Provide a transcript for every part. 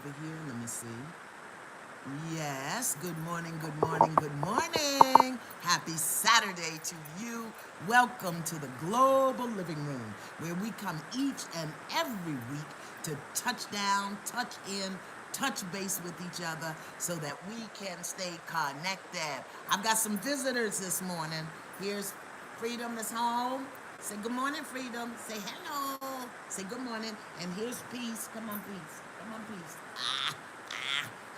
over here. Let me see. Yes, good morning, good morning, good morning. Happy Saturday to you. Welcome to the Global Living Room, where we come each and every week to touch down, touch in, touch base with each other so that we can stay connected. I've got some visitors this morning. Here's Freedom is home. Say good morning, Freedom. Say hello. Say good morning. And here's Peace. Come on, Peace. Come on, Peace.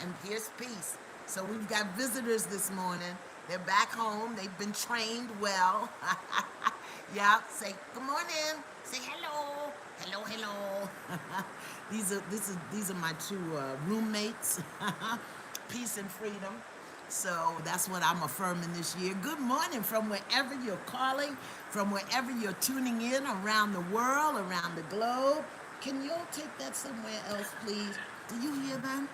And here's Peace. So we've got visitors this morning. They're back home. They've been trained well. Yeah, say good morning. Say hello. Hello, hello. These are my two roommates, Peace and Freedom. So that's what I'm affirming this year. Good morning from wherever you're calling, from wherever you're tuning in around the world, around the globe. Can you all take that somewhere else, please? Do you hear them?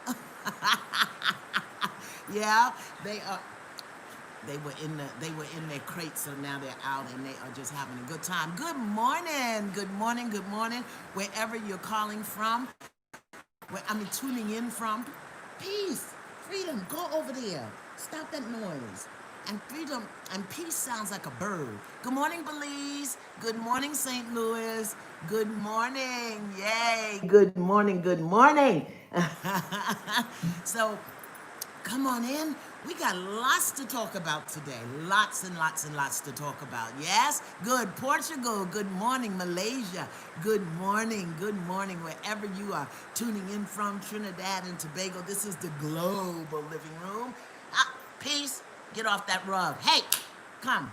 Yeah, they are. They were in their crates, so now they're out and they are just having a good time. Good morning, good morning, good morning. Wherever you're calling from, tuning in from. Peace, Freedom, go over there. Stop that noise. And Freedom and Peace sounds like a bird. Good morning, Belize. Good morning, St. Louis. Good morning. Yay. Good morning. Good morning. So come on in. We got lots to talk about today. Lots and lots and lots to talk about. Yes? Good. Portugal. Good morning. Malaysia. Good morning. Good morning. Wherever you are tuning in from, Trinidad and Tobago, this is the Global Living Room. Peace. Get off that rug. Hey, come.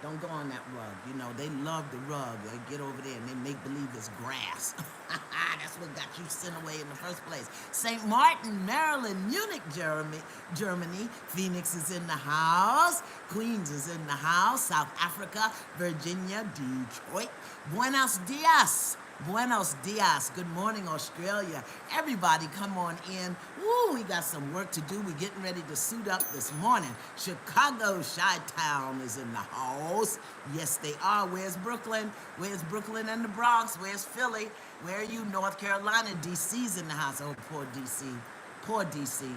Don't go on that rug. You know, they love the rug. They get over there and they make believe it's grass. That's what got you sent away in the first place. St. Martin, Maryland, Munich, Germany. Phoenix is in the house. Queens is in the house. South Africa, Virginia, Detroit. Buenos dias. Buenos dias. Good morning, Australia. Everybody come on in. Woo, we got some work to do. We're getting ready to suit up this morning. Chicago, Chi-Town is in the house. Yes, they are. Where's Brooklyn? Where's Brooklyn and the Bronx? Where's Philly? Where are you? North Carolina. DC's in the house. Oh, poor DC. Poor DC.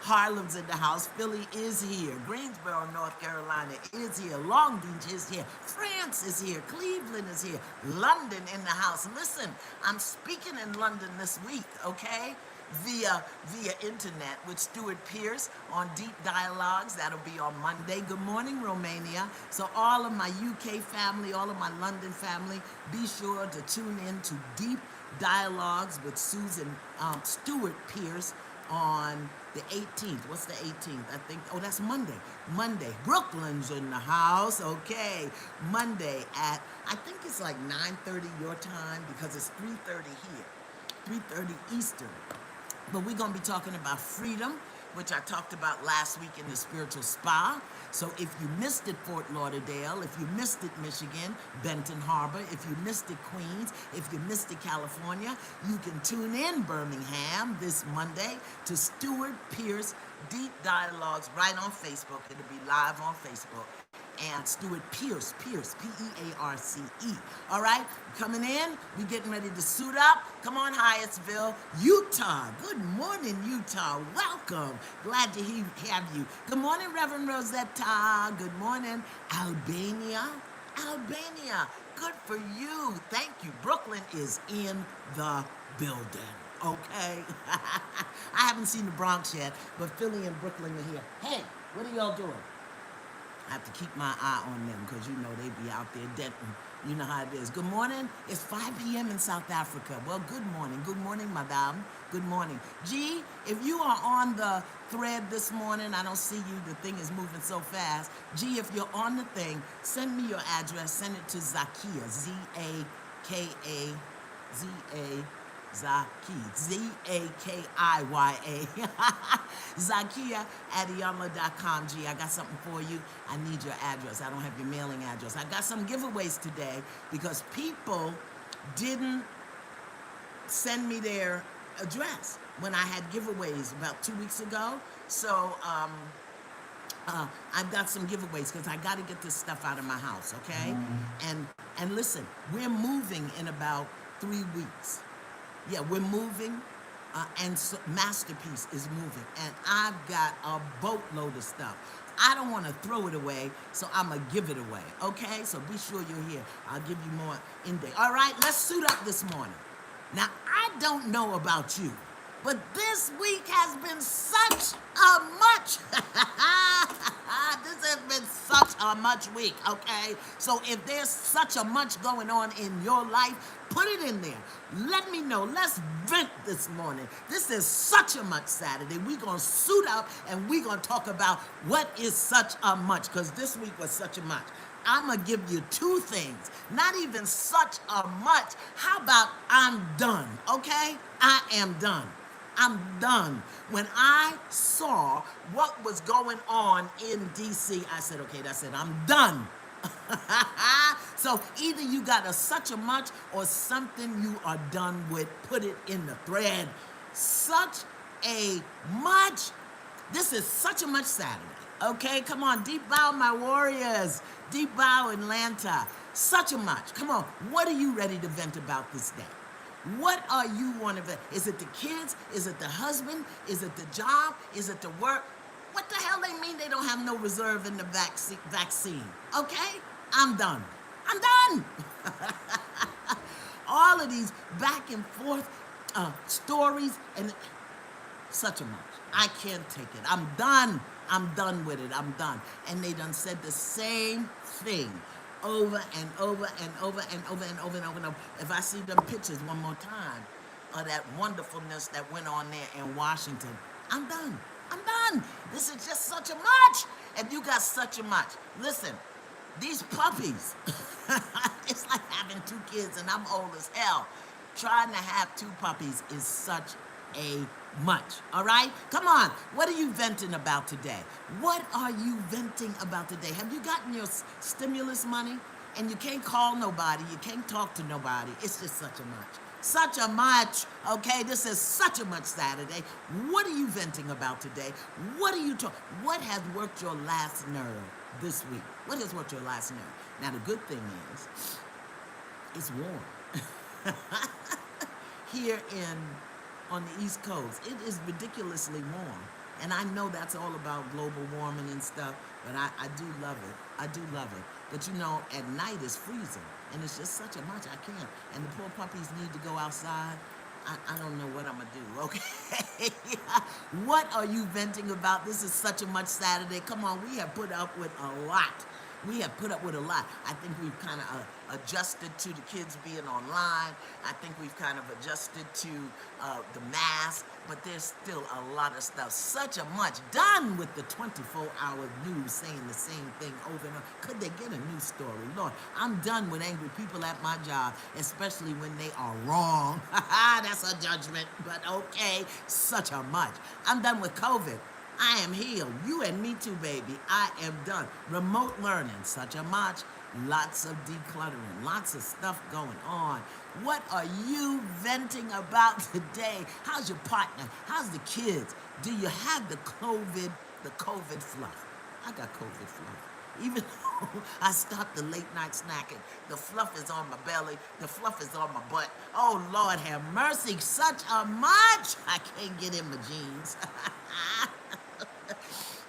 Harlem's in the house. Philly is here. Greensboro, North Carolina is here. Long Beach is here. France is here. Cleveland is here. London in the house. Listen, I'm speaking in London this week, okay? Via internet with Stuart Pierce on Deep Dialogues. That'll be on Monday. Good morning, Romania. So all of my UK family, all of my London family, be sure to tune in to Deep Dialogues with Stuart Pierce on the 18th. What's the 18th? I think, that's Monday. Monday. Brooklyn's in the house. Okay. Monday at, I think it's like 9:30 your time because it's 3:30 here. 3:30 Eastern. But we're going to be talking about freedom, which I talked about last week in the spiritual spa. So if you missed it, Fort Lauderdale, if you missed it, Michigan, Benton Harbor, if you missed it, Queens, if you missed it, California, you can tune in Birmingham this Monday to Stuart Pierce Deep Dialogues right on Facebook. It'll be live on Facebook. And Stuart Pierce, P-E-A-R-C-E. All right, coming in, we getting ready to suit up. Come on, Hyattsville, Utah. Good morning, Utah. Welcome. Glad to have you. Good morning, Reverend Rosetta. Good morning, Albania. Albania, good for you. Thank you. Brooklyn is in the building. Okay. I haven't seen the Bronx yet, but Philly and Brooklyn are here. Hey, what are y'all doing? I have to keep my eye on them because, you know, they be out there denting. You know how it is. Good morning. It's 5 p.m. in South Africa. Well, good morning. Good morning, madame. Good morning. G, if you are on the thread this morning, I don't see you. The thing is moving so fast. G, if you're on the thing, send me your address. Send it to Zakia, Z-A-K-A, Z-A, Zaki, Z-A-K-I-Y-A. Zakia at Iyanla.com. G, I got something for you. I need your address. I don't have your mailing address. I got some giveaways today because people didn't send me their address when I had giveaways about 2 weeks ago. So I've got some giveaways because I got to get this stuff out of my house, okay? And listen, we're moving in about 3 weeks. Yeah, we're moving and so Masterpiece is moving, and I've got a boatload of stuff. I don't want to throw it away, so I'm going to give it away, okay? So be sure you're here. I'll give you more in there. All right, let's suit up this morning. Now, I don't know about you, but this week has been such a much. This has been such a much week, okay? So if there's such a much going on in your life, put it in there. Let me know. Let's vent this morning. This is such a much Saturday. We're going to suit up and we're going to talk about what is such a much, because this week was such a much. I'm going to give you two things. Not even such a much. How about I'm done, okay? I am done. I'm done. When I saw what was going on in D.C., I said, okay, that's it. I'm done. So either you got a such a much or something you are done with. Put it in the thread. Such a much. This is such a much Saturday. Okay, come on. Deep bow, my warriors. Deep bow, Atlanta. Such a much. Come on. What are you ready to vent about this day? What are you wanting to vent? Is it the kids? Is it the husband? Is it the job? Is it the work? What the hell they mean they don't have no reserve in the vaccine? Okay? I'm done. I'm done. All of these back and forth stories and such a much. I can't take it. I'm done. I'm done with it. I'm done. And they done said the same thing over and over and over and over and over and over and over. If I see them pictures one more time of that wonderfulness that went on there in Washington, I'm done. I'm done. This is just such a much. If you got such a much, listen, these puppies, it's like having two kids and I'm old as hell. Trying to have two puppies is such a much, all right? Come on, what are you venting about today? What are you venting about today? Have you gotten your stimulus money and you can't call nobody, you can't talk to nobody? It's just such a much. Such a much, okay? This is such a much Saturday. What are you venting about today? What are you talking? What has worked your last nerve this week? What has worked your last nerve? Now, the good thing is, it's warm. Here on the East Coast, it is ridiculously warm. And I know that's all about global warming and stuff, but I do love it. I do love it. But you know, at night it's freezing, and it's just such a much, I can't. And the poor puppies need to go outside. I don't know what I'm going to do, okay? What are you venting about? This is such a much Saturday. Come on, we have put up with a lot. We have put up with a lot. I think we've kind of adjusted to the kids being online. I think we've kind of adjusted to the mask, but there's still a lot of stuff. Such a much. Done with the 24-hour news saying the same thing over and over. Could they get a new story? Lord, I'm done with angry people at my job, especially when they are wrong. That's a judgment, but okay. Such a much. I'm done with COVID. I am healed. You and me too, baby. I am done. Remote learning, such a much. Lots of decluttering, lots of stuff going on. What are you venting about today? How's your partner? How's the kids? Do you have the COVID fluff? I got COVID fluff. Even though I stopped the late night snacking, the fluff is on my belly, the fluff is on my butt. Oh, Lord have mercy, such a much. I can't get in my jeans.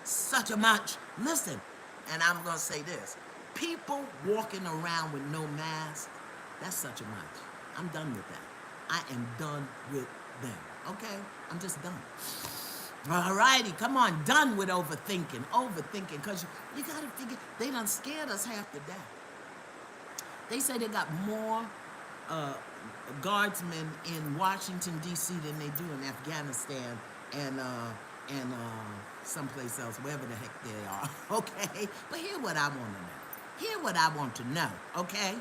Such a much. Listen, and I'm going to say this. People walking around with no mask, that's such a much. I'm done with that. I am done with them. Okay? I'm just done. All righty, come on. Done with overthinking. Overthinking, because you got to figure, they done scared us half to death. They say they got more guardsmen in Washington, D.C. than they do in Afghanistan and someplace else, wherever the heck they are, okay? But here's what I want to know. Here's what I want to know, okay?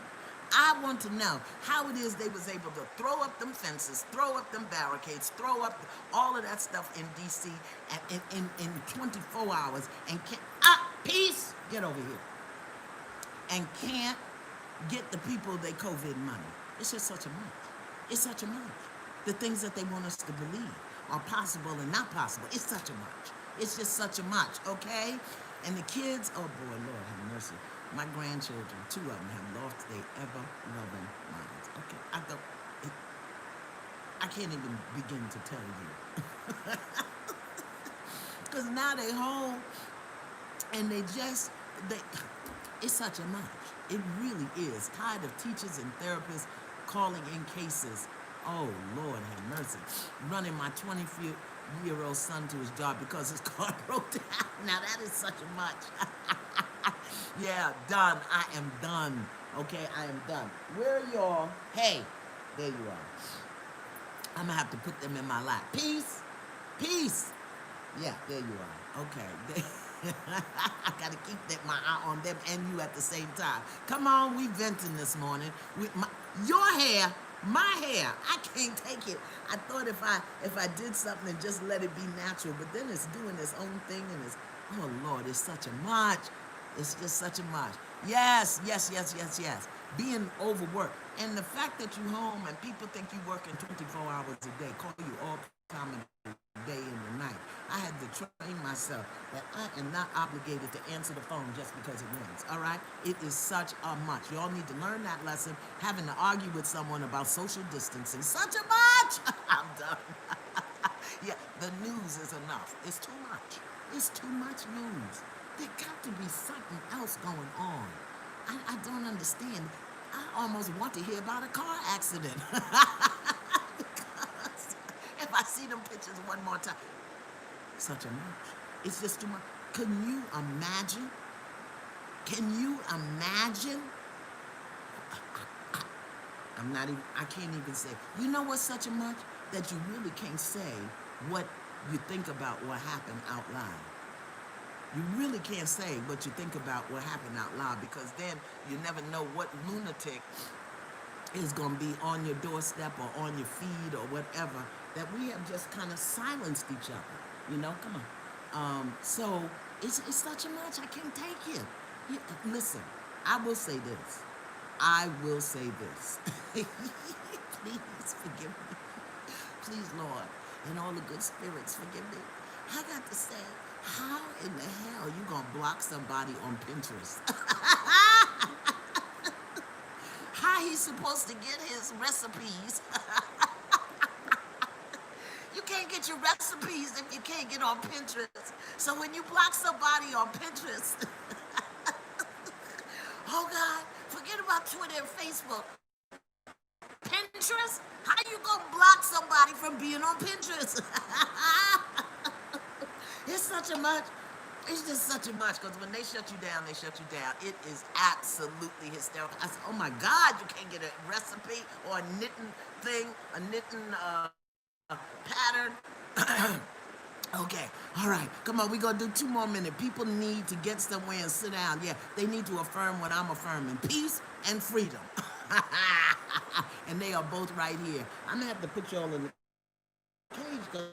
I want to know how it is they was able to throw up them fences, throw up them barricades, throw up all of that stuff in D.C. in 24 hours and can't, peace, get over here, and can't get the people their COVID money. It's just such a much. It's such a much. The things that they want us to believe are possible and not possible. It's such a much. It's just such a much, okay? And the kids, oh boy, Lord have mercy. My grandchildren, 2 of them, have lost their ever-loving minds. Okay, I thought, I can't even begin to tell you. Because now they home and they, it's such a much. It really is. Tired of teachers and therapists calling in cases. Oh, Lord have mercy. Running my 24-year-old son to his job because his car broke down. Now that is such a much. Yeah, done. I am done. Okay, I am done. Where are y'all? Hey, there you are. I'm gonna have to put them in my lap. Peace, peace. Yeah, there you are. Okay. I gotta keep my eye on them and you at the same time. Come on, we venting this morning. Your hair, my hair. I can't take it. I thought if I did something and just let it be natural, but then it's doing its own thing and it's, oh Lord, it's such a much. It's just such a much. Yes, yes, yes, yes, yes. Being overworked. And the fact that you home and people think you working 24 hours a day, call you all time of the day and the night. I had to train myself that I am not obligated to answer the phone just because it rings, all right? It is such a much. Y'all need to learn that lesson. Having to argue with someone about social distancing, such a much. I'm done. Yeah, the news is enough. It's too much. It's too much news. There got to be something else going on. I don't understand. I almost want to hear about a car accident. Because if I see them pictures one more time, such a much. It's just too much. Can you imagine? Can you imagine? I can't even say. You know what's such a much? That you really can't say what you think about what happened out loud. You really can't say what you think about what happened out loud because then you never know what lunatic is going to be on your doorstep or on your feed or whatever, that we have just kind of silenced each other. You know, come on. So it's such a much. I can't take it. Listen, I will say this. I will say this. Please forgive me. Please, Lord, and all the good spirits, forgive me. I got to say, how in the hell you gonna block somebody on Pinterest? How he's supposed to get his recipes? You can't get your recipes if you can't get on Pinterest. So when you block somebody on Pinterest, oh God, forget about Twitter and Facebook. Pinterest? How you gonna block somebody from being on Pinterest? It's such a much. It's just such a much because when they shut you down, they shut you down. It is absolutely hysterical. I said, oh my God, you can't get a recipe or a knitting thing, a knitting pattern. Okay, all right, come on, we're gonna do 2 more minutes. People need to get somewhere and sit down. Yeah, they need to affirm what I'm affirming, peace and freedom. And they are both right here. I'm gonna have to put y'all in the cage because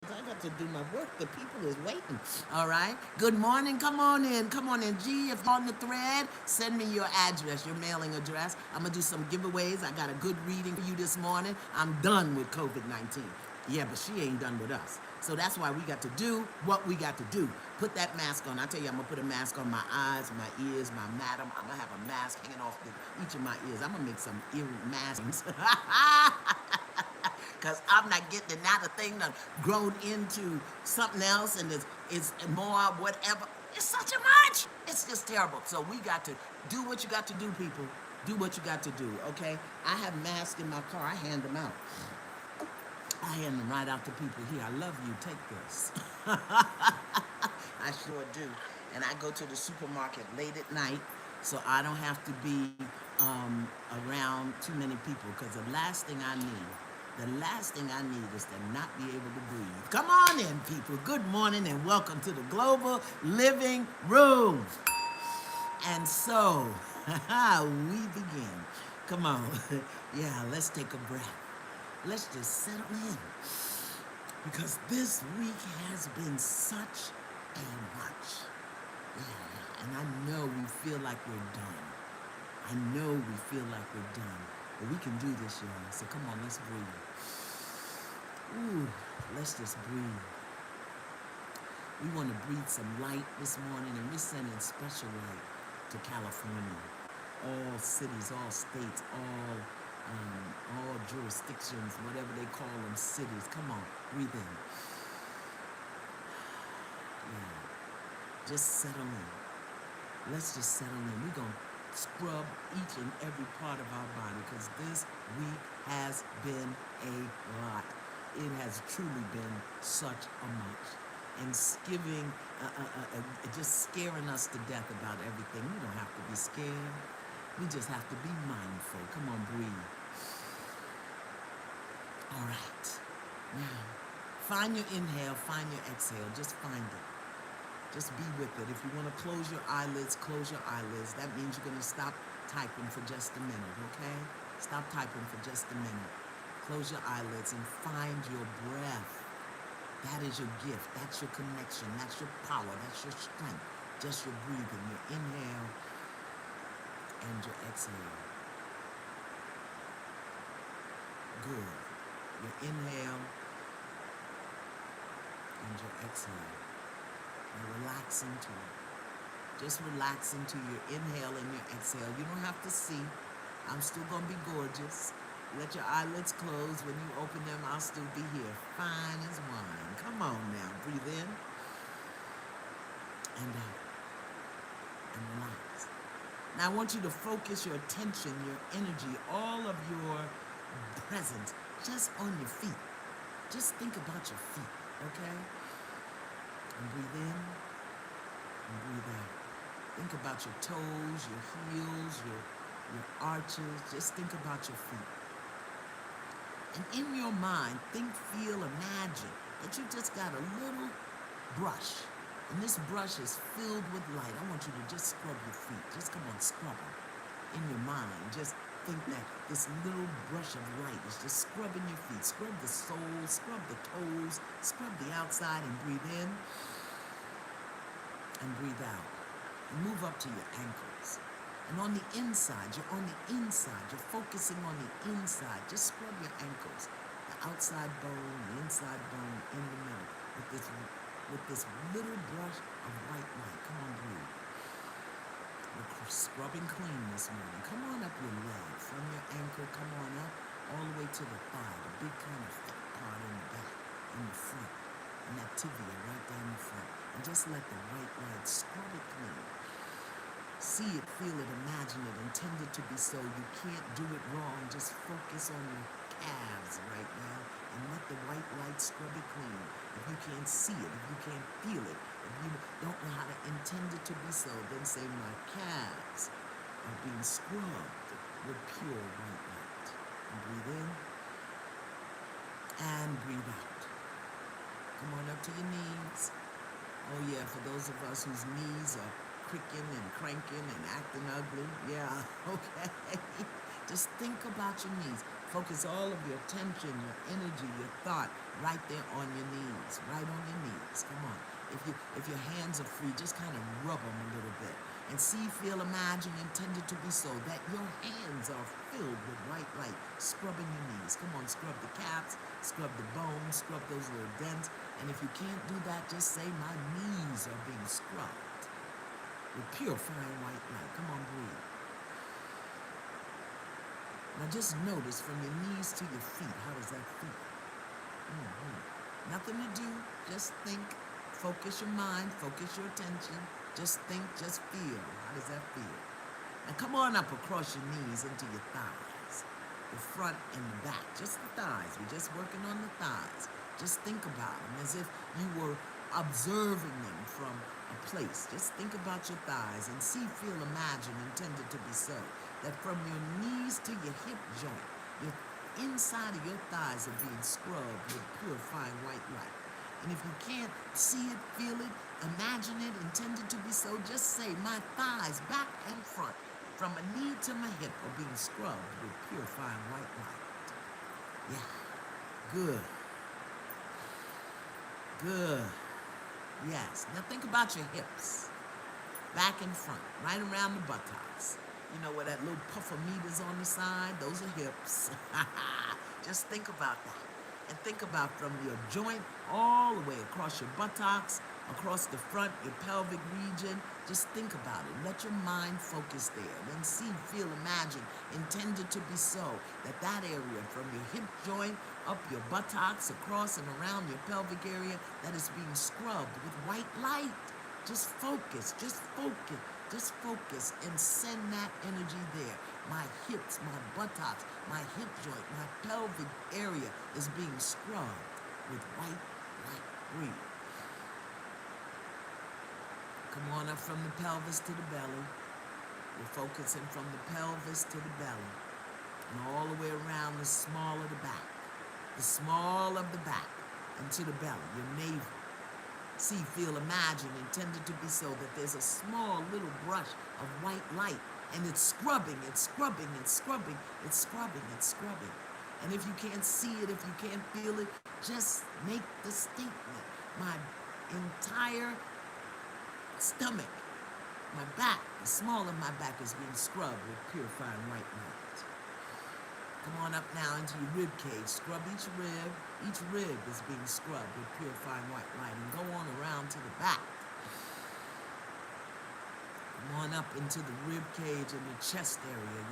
I got to do my work. The people is waiting. All right. Good morning. Come on in. Come on in. G, if you're on the thread, send me your address, your mailing address. I'm going to do some giveaways. I got a good reading for you this morning. I'm done with COVID-19. Yeah, but she ain't done with us. So that's why we got to do what we got to do. Put that mask on. I tell you, I'm going to put a mask on my eyes, my ears, my madam. I'm going to have a mask hanging off each of my ears. I'm going to make some ear masks. Because I'm not getting it. Now the thing done grown into something else and it's more whatever. It's such a much. It's just terrible. So we got to do what you got to do, people. Do what you got to do, okay? I have masks in my car. I hand them out. I hand them right out to people here. I love you. Take this. I sure do. And I go to the supermarket late at night so I don't have to be around too many people because the last thing I need is to not be able to breathe. Come on in, people. Good morning and welcome to the Global Living Room. And so, we begin. Come on. Yeah, let's take a breath. Let's just settle in. Because this week has been such a much. Yeah, and I know we feel like we're done. I know we feel like we're done. But we can do this, y'all. So come on, let's breathe. Ooh, let's just breathe. We want to breathe some light this morning, and we're sending special light to California. All cities, all states, all all jurisdictions, whatever they call them, cities. Come on, breathe in. Yeah, just settle in. Let's just settle in. We're going to scrub each and every part of our body because this week has been a lot. It has truly been such a much. And giving, just scaring us to death about everything. We don't have to be scared. We just have to be mindful. Come on, breathe. All right. Now, find your inhale, find your exhale. Just find it. Just be with it. If you want to close your eyelids, close your eyelids. That means you're going to stop typing for just a minute, okay? Stop typing for just a minute. Close your eyelids and find your breath. That is your gift. That's your connection. That's your power. That's your strength. Just your breathing, your inhale and your exhale. Good. Your inhale and your exhale. And relax into it. Just relax into your inhale and your exhale. You don't have to see. I'm still going to be gorgeous. Let your eyelids close. When you open them, I'll still be here. Fine as wine. Come on now. Breathe in and out. And relax. Now I want you to focus your attention, your energy, all of your presence just on your feet. Just think about your feet, okay? And breathe in and breathe out. Think about your toes, your heels, your arches. Just think about your feet. And in your mind, think, feel, imagine that you just got a little brush. And this brush is filled with light. I want you to just scrub your feet. Just come on, scrub them. In your mind, just think that this little brush of light is just scrubbing your feet. Scrub the soles, scrub the toes, scrub the outside and breathe in and breathe out. And move up to your ankles. And on the inside, you're on the inside. You're focusing on the inside. Just scrub your ankles. The outside bone, the inside bone, in the middle. With this little brush of white light. Come on, breathe. We're scrubbing clean this morning. Come on up your leg. From your ankle, come on up. All the way to the thigh. The big kind of fat part in the back. In the front. And that tibia right down the front. And just let the white light scrub it clean. See it, feel it, imagine it, intend it to be so. You can't do it wrong. Just focus on your calves right now and let the white light scrub it clean. If you can't see it, if you can't feel it, if you don't know how to intend it to be so, then say my calves are being scrubbed with pure white light. And breathe in and breathe out. Come on up to your knees. Oh yeah, for those of us whose knees are creaking and cranking and acting ugly. Yeah, okay. Just think about your knees. Focus all of your attention, your energy, your thought right there on your knees. Right on your knees. Come on. If your hands are free, just kind of rub them a little bit. And see, feel, imagine, intend it to be so that your hands are filled with white light, scrubbing your knees. Come on, scrub the calves, scrub the bones, scrub those little dents. And if you can't do that, just say, my knees are being scrubbed with purifying white light. Come on, breathe. Now just notice from your knees to your feet, how does that feel? Nothing to do, just think, focus your mind, focus your attention, just think, just feel. How does that feel? Now come on up across your knees into your thighs, the front and the back, just the thighs. We're just working on the thighs. Just think about them as if you were observing them from a place. Just think about your thighs and see, feel, imagine, intend it to be so. That from your knees to your hip joint, your inside of your thighs are being scrubbed with purifying white light. And if you can't see it, feel it, imagine it, intend it to be so, just say, my thighs, back and front, from my knee to my hip are being scrubbed with purifying white light. Yeah, good. Good. Yes. Now think about your hips. Back and front, right around the buttocks. You know where that little puff of meat is on the side? Those are hips. Just think about that. And think about from your joint all the way across your buttocks, across the front, your pelvic region. Just think about it. Let your mind focus there. Then see, feel, imagine, intended to be so, that area from your hip joint up your buttocks, across and around your pelvic area, that is being scrubbed with white light. Just focus, just focus and send that energy there. My hips, my buttocks, my hip joint, my pelvic area is being scrubbed with white light. Breathe. Come on up from the pelvis to the belly. We're focusing from the pelvis to the belly and all the way around the small of the back. The small of the back and to the belly, your navel. See, feel, imagine, intended to be so, that there's a small little brush of white light and it's scrubbing, it's scrubbing, it's scrubbing, it's scrubbing, it's scrubbing. And if you can't see it, if you can't feel it, just make the statement. My entire stomach, my back, the small of my back is being scrubbed with purifying white light. Come on up now into your rib cage. Scrub each rib. Each rib is being scrubbed with purifying white light. And go on around to the back. Come on up into the rib cage and your chest area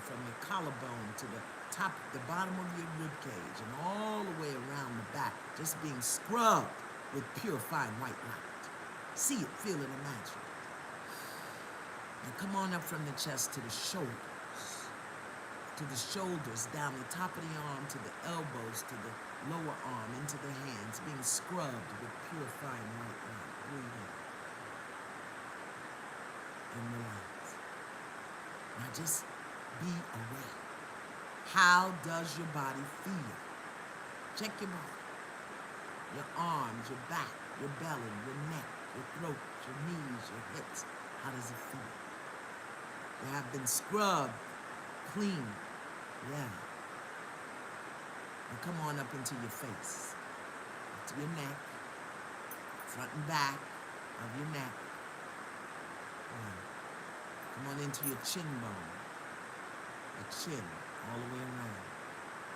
from your collarbone to the top, the bottom of your rib cage and all the way around the back, just being scrubbed with purifying white light. See it, feel it, imagine it. Now come on up from the chest to the shoulders, down the top of the arm, to the elbows, to the lower arm, into the hands, being scrubbed with purifying white light. Breathe in and relax. Now just be aware. How does your body feel? Check your body. Your arms, your back, your belly, your neck, your throat, your knees, your hips. How does it feel? They have been scrubbed, clean. Yeah. Now come on up into your face, up to your neck, front and back of your neck. Yeah. Come on into your chin bone, your chin, all the way around.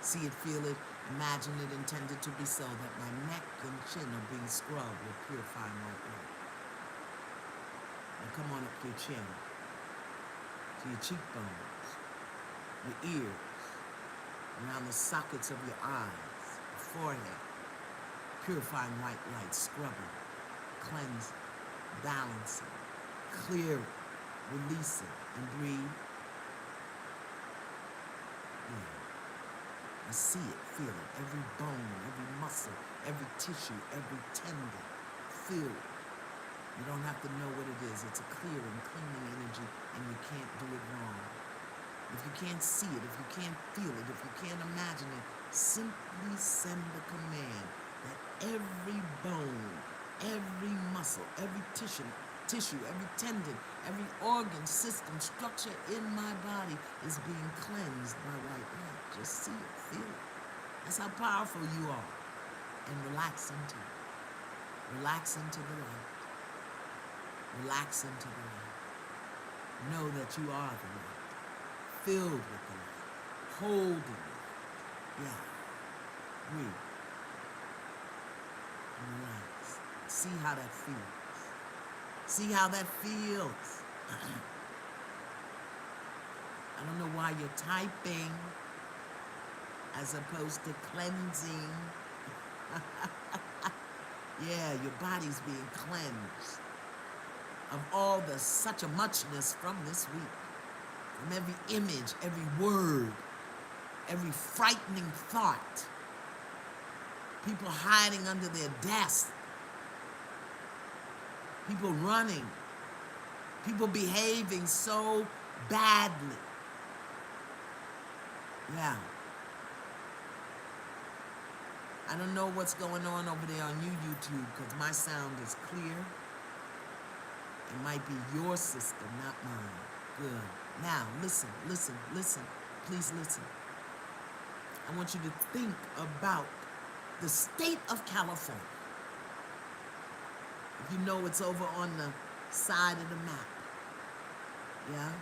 See it, feel it, imagine it, intended to be so, that my neck and chin are being scrubbed with purifying white light. Now come on up to your chin, to your cheekbones, your ears, around the sockets of your eyes, your forehead, purifying white light, scrubbing, cleansing, balancing, clearing, releasing, and breathe. Yeah. I see it, feel it, every bone, every muscle, every tissue, every tendon, feel it. You don't have to know what it is. It's a clearing, cleaning energy, and you can't do it wrong. If you can't see it, if you can't feel it, if you can't imagine it, simply send the command that every bone, every muscle, every tissue, every tendon, every organ, system, structure in my body is being cleansed by white light. Just see it, feel it. That's how powerful you are. And relax into it. Relax into the light. Relax into the light. Know that you are the light. Filled with the light. Holding it. Yeah. Breathe. And relax. See how that feels. See how that feels. I don't know why you're typing as opposed to cleansing. Yeah, your body's being cleansed of all the such a muchness from this week. From every image, every word, every frightening thought. People hiding under their desks. People running. People behaving so badly. Yeah. I don't know what's going on over there on YouTube because my sound is clear. It might be your system, not mine. Good. Now, listen. Please listen. I want you to think about the state of California. If you know it's over on the side of the map. Yeah?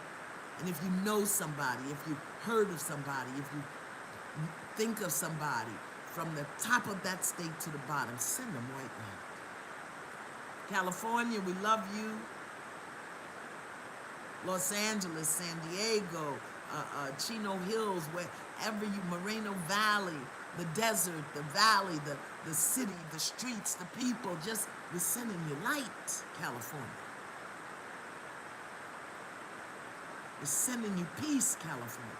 And if you know somebody, if you've heard of somebody, if you think of somebody, from the top of that state to the bottom, send them white light. California, we love you. Los Angeles, San Diego, Chino Hills, wherever you, Moreno Valley, the desert, the valley, the city, the streets, the people, just we're sending you light, California. We're sending you peace, California.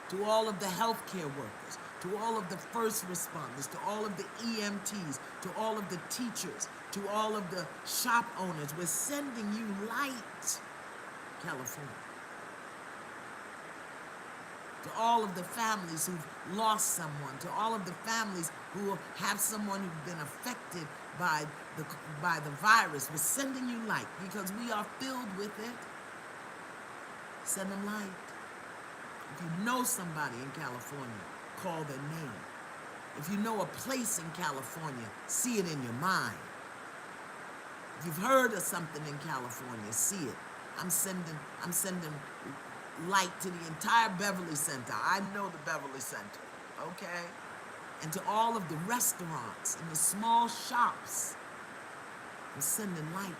To all of the healthcare workers, to all of the first responders, to all of the EMTs, to all of the teachers, to all of the shop owners, we're sending you light, California. To all of the families who've lost someone, to all of the families who have someone who's been affected by the virus, we're sending you light because we are filled with it. Send them light. If you know somebody in California, call their name. If you know a place in California, see it in your mind. If you've heard of something in California, see it. I'm sending light to the entire Beverly Center. I know the Beverly Center, okay? And to all of the restaurants and the small shops, I'm sending light.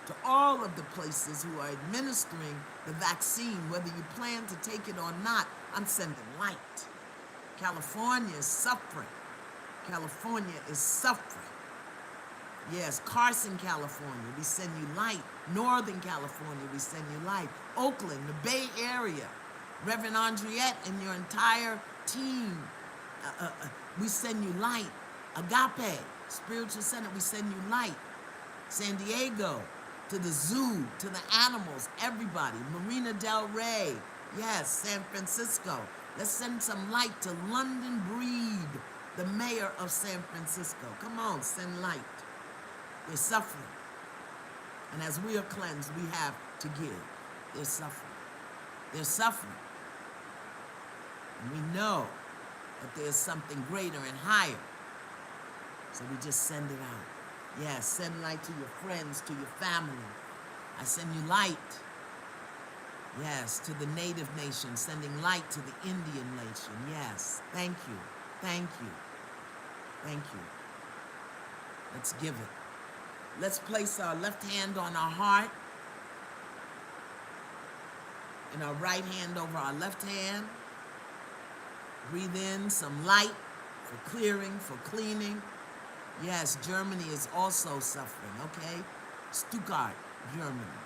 To all of the places who are administering the vaccine, whether you plan to take it or not, I'm sending light. California is suffering. California is suffering. Yes, Carson, California, we send you light. Northern California, we send you light. Oakland, the Bay Area, Reverend Andriette and your entire team, we send you light. Agape, Spiritual Center, we send you light. San Diego, to the zoo, to the animals, everybody. Marina Del Rey, yes, San Francisco. Let's send some light to London Breed, the mayor of San Francisco. Come on, send light. They're suffering. And as we are cleansed, we have to give. They're suffering. They're suffering. And we know that there's something greater and higher. So we just send it out. Yes, send light to your friends, to your family. I send you light. Yes, to the native nation, sending light to the Indian nation. Yes, thank you, thank you, thank you. Let's give it. Let's place our left hand on our heart and our right hand over our left hand. Breathe in some light for clearing, for cleaning. Yes, Germany is also suffering, okay? Stuttgart, Germany,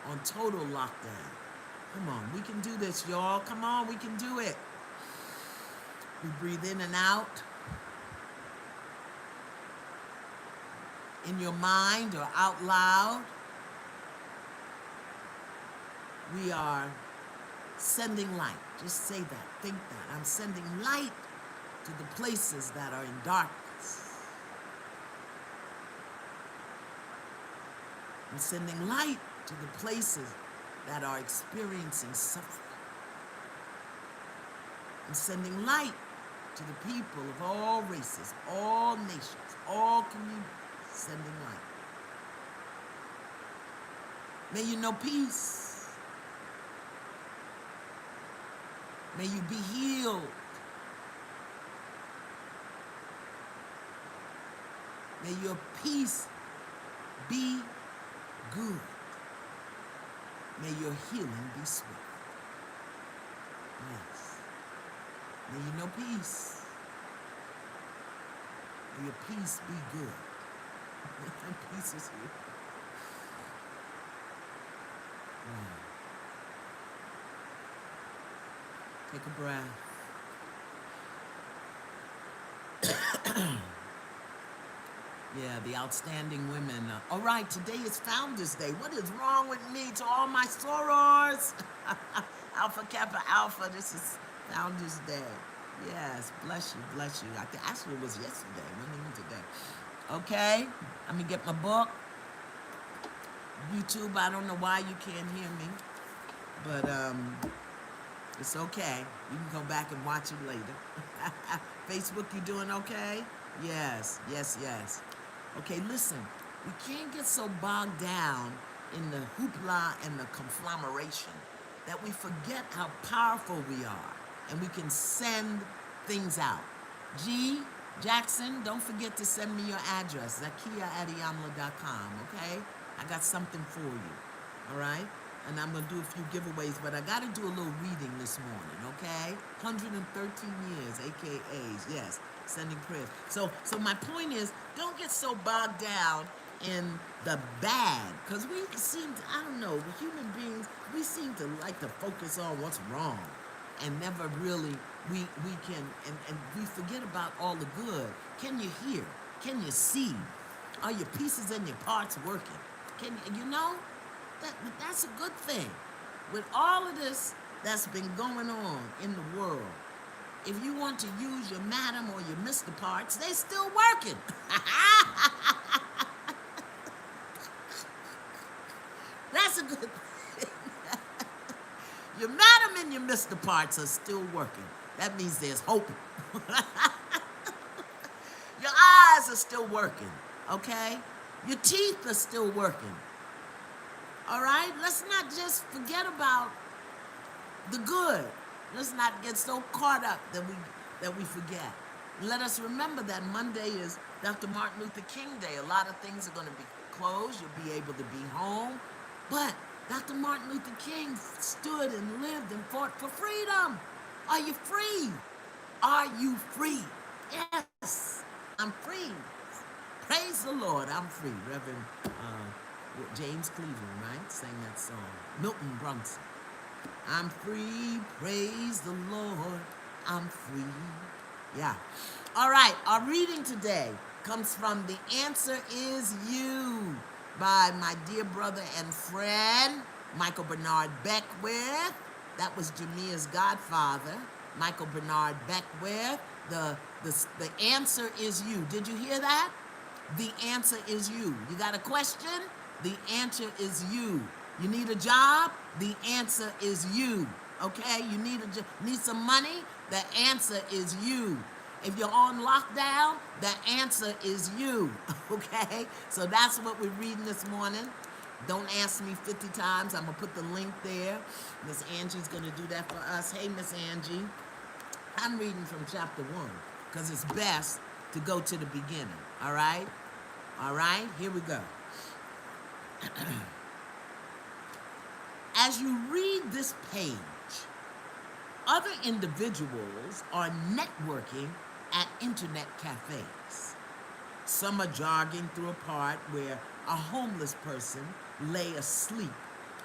on total lockdown. Come on, we can do this, y'all. Come on, we can do it. We breathe in and out. In your mind or out loud, we are sending light. Just say that, think that. I'm sending light to the places that are in darkness. I'm sending light to the places that are experiencing suffering. I'm sending light to the people of all races, all nations, all communities, sending light. May you know peace. May you be healed. May your peace be good. May your healing be swift. Yes. May you know peace. May your peace be good. Peace is here. Wow. Take a breath. Yeah, the outstanding women. All right, today is Founders Day. What is wrong with me? To all my sorors? Alpha Kappa Alpha, this is Founders Day. Yes, bless you, bless you. Actually, it was yesterday, not even today. Okay, let me get my book. YouTube, I don't know why you can't hear me, but it's okay. You can go back and watch it later. Facebook, you doing okay? Yes, yes, yes. Okay, listen, we can't get so bogged down in the hoopla and the conglomeration that we forget how powerful we are and we can send things out. G, Jackson, don't forget to send me your address, zakia@iyanla.com, okay? I got something for you, all right? And I'm going to do a few giveaways, but I got to do a little reading this morning, okay? 113 years, AKAs, yes, sending prayers. So my point is, don't get so bogged down in the bad, because we seem to, I don't know, human beings, we seem to like to focus on what's wrong and never really, we can, and we forget about all the good. Can you hear? Can you see? Are your pieces and your parts working? Can you know? That's a good thing. With all of this that's been going on in the world, if you want to use your madam or your Mr. parts, they still working. That's a good thing. Your madam and your Mr. parts are still working. That means there's hope. Your eyes are still working, okay? Your teeth are still working. All right? Let's not just forget about the good. Let's not get so caught up that we forget. Let us remember that Monday is Dr. Martin Luther King Day. A lot of things are going to be closed. You'll be able to be home. But Dr. Martin Luther King stood and lived and fought for freedom. Are you free? Are you free? Yes, I'm free. Praise the Lord, I'm free. Reverend James Cleveland, right? Sang that song. Milton Brunson. I'm free, praise the Lord, I'm free. Yeah. All right, our reading today comes from The Answer Is You by my dear brother and friend, Michael Bernard Beckwith. That was Jamia's godfather, Michael Bernard Beckwith. The answer is you. Did you hear that? The answer is you. You got a question? The answer is you. You need a job? The answer is you. Okay? You need some money? The answer is you. If you're on lockdown, the answer is you. Okay? So that's what we're reading this morning. Don't ask me 50 times. I'm going to put the link there. Miss Angie's going to do that for us. Hey, Miss Angie. I'm reading from chapter 1 because it's best to go to the beginning. All right? All right? Here we go. As you read this page, other individuals are networking at internet cafes. Some are jogging through a park where a homeless person lay asleep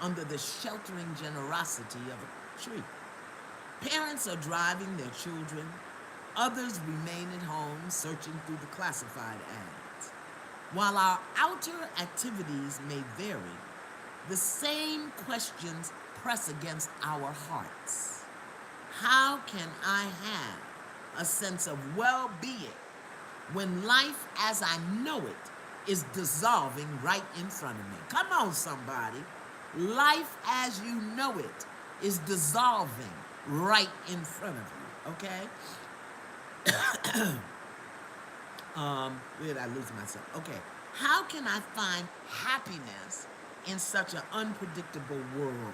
under the sheltering generosity of a tree. Parents are driving their children. Others remain at home searching through the classified ads. While our outer activities may vary, the same questions press against our hearts. How can I have a sense of well-being when life as I know it is dissolving right in front of me? Come on, somebody. Life as you know it is dissolving right in front of you, okay? Where did I lose myself? Okay. How can I find happiness in such an unpredictable world?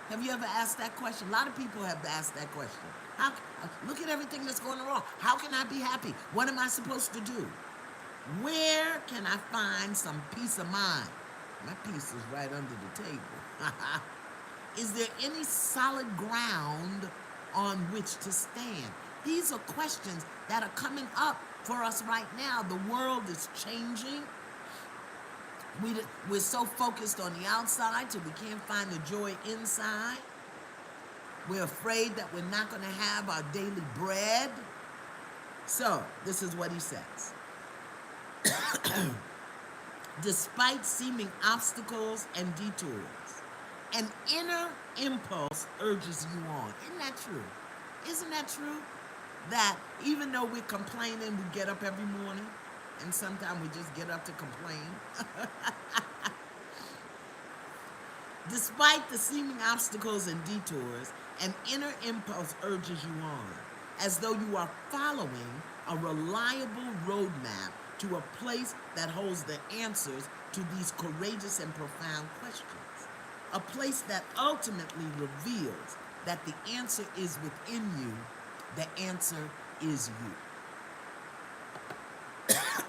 Have you ever asked that question? A lot of people have asked that question. Look at everything that's going wrong. How can I be happy? What am I supposed to do? Where can I find some peace of mind? My peace is right under the table. Is there any solid ground on which to stand? These are questions that are coming up for us right now. The world is changing. We're so focused on the outside till we can't find the joy inside. We're afraid that we're not going to have our daily bread. So, this is what he says. Despite seeming obstacles and detours, an inner impulse urges you on. Isn't that true? Isn't that true? That even though we're complaining, we get up every morning, and sometimes we just get up to complain. Despite the seeming obstacles and detours, an inner impulse urges you on, as though you are following a reliable roadmap to a place that holds the answers to these courageous and profound questions. A place that ultimately reveals that the answer is within you, the answer is you.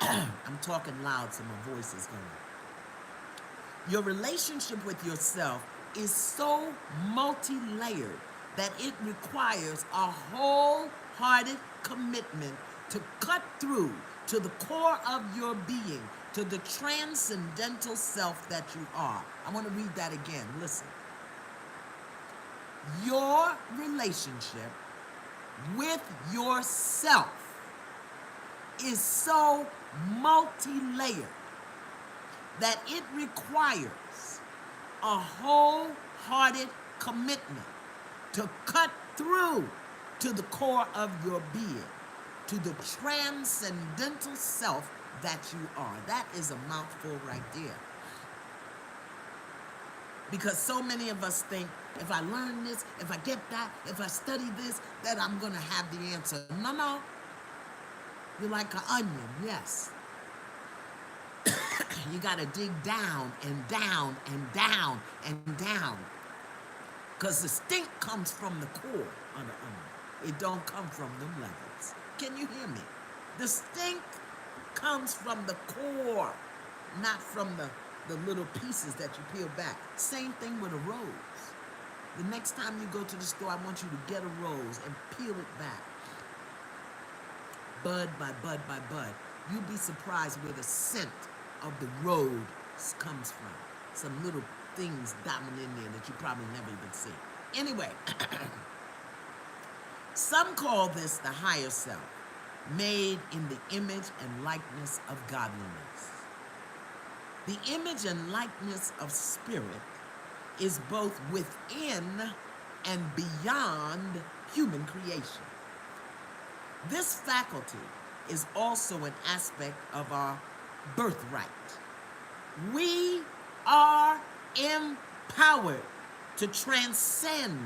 I'm talking loud so my voice is going. Your relationship with yourself is so multi-layered that it requires a wholehearted commitment to cut through to the core of your being, to the transcendental self that you are. I want to read that again. Listen. Your relationship with yourself is so multi-layered that it requires a wholehearted commitment to cut through to the core of your being, to the transcendental self that you are. That is a mouthful right there. Because so many of us think, if I learn this, if I get that, if I study this, that I'm going to have the answer. No, no. You're like an onion, yes. You got to dig down and down and down and down. Because the stink comes from the core of the onion. It don't come from them levels. Can you hear me? The stink comes from the core, not from the little pieces that you peel back. Same thing with a rose. The next time you go to the store, I want you to get a rose and peel it back. Bud by bud by bud. You'll be surprised where the scent of the rose comes from. Some little things diamond in there that you probably never even see. Anyway, some call this the higher self, made in the image and likeness of godliness. The image and likeness of spirit is both within and beyond human creation. This faculty is also an aspect of our birthright. We are empowered to transcend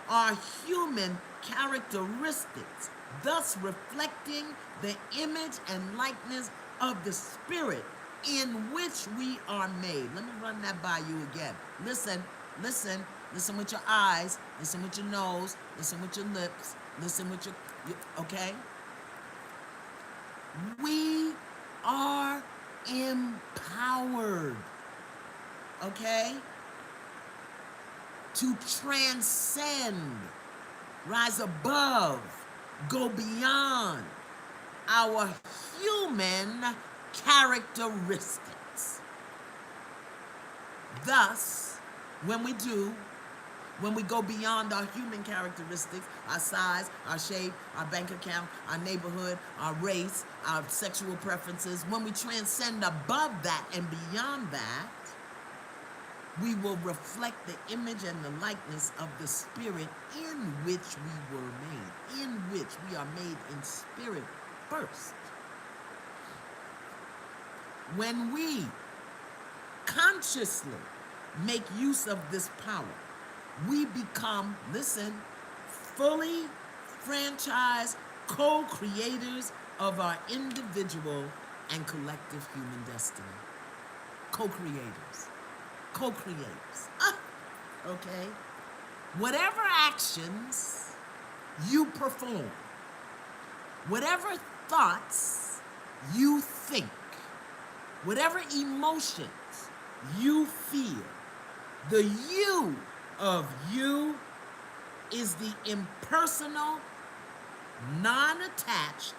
our human characteristics, thus reflecting the image and likeness of the spirit in which we are made. Let me run that by you again. Listen, listen, listen with your eyes, listen with your nose, listen with your lips, listen with your okay? We are empowered, okay? To transcend, rise above, go beyond our human characteristics. Thus, when we go beyond our human characteristics, our size, our shape, our bank account, our neighborhood, our race, our sexual preferences, when we transcend above that and beyond that, we will reflect the image and the likeness of the spirit in which we were made, in which we are made in spirit first. When we consciously make use of this power, we become, listen, fully franchised co-creators of our individual and collective human destiny. Co-creators. Co-creators. Okay? Whatever actions you perform, whatever thoughts you think, whatever emotions you feel, the you of you is the impersonal, non-attached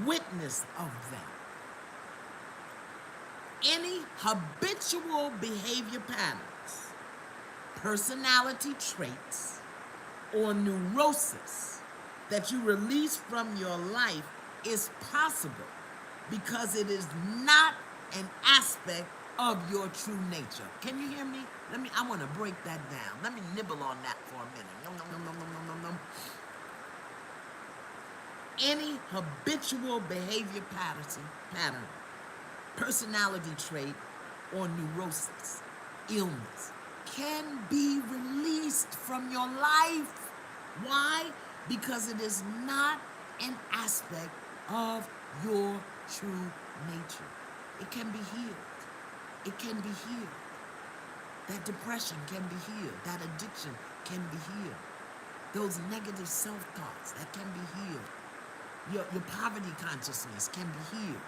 witness of them. Any habitual behavior patterns, personality traits, or neurosis that you release from your life is possible because it is not an aspect of your true nature. Can you hear me? I want to break that down. Let me nibble on that for a minute. Nom, nom, nom, nom, nom, nom, nom. Any habitual behavior pattern, personality trait, or neurosis, illness, can be released from your life. Why? Because it is not an aspect of your true nature. It can be healed. It can be healed. That depression can be healed. That addiction can be healed. Those negative self-thoughts, that can be healed. Your poverty consciousness can be healed.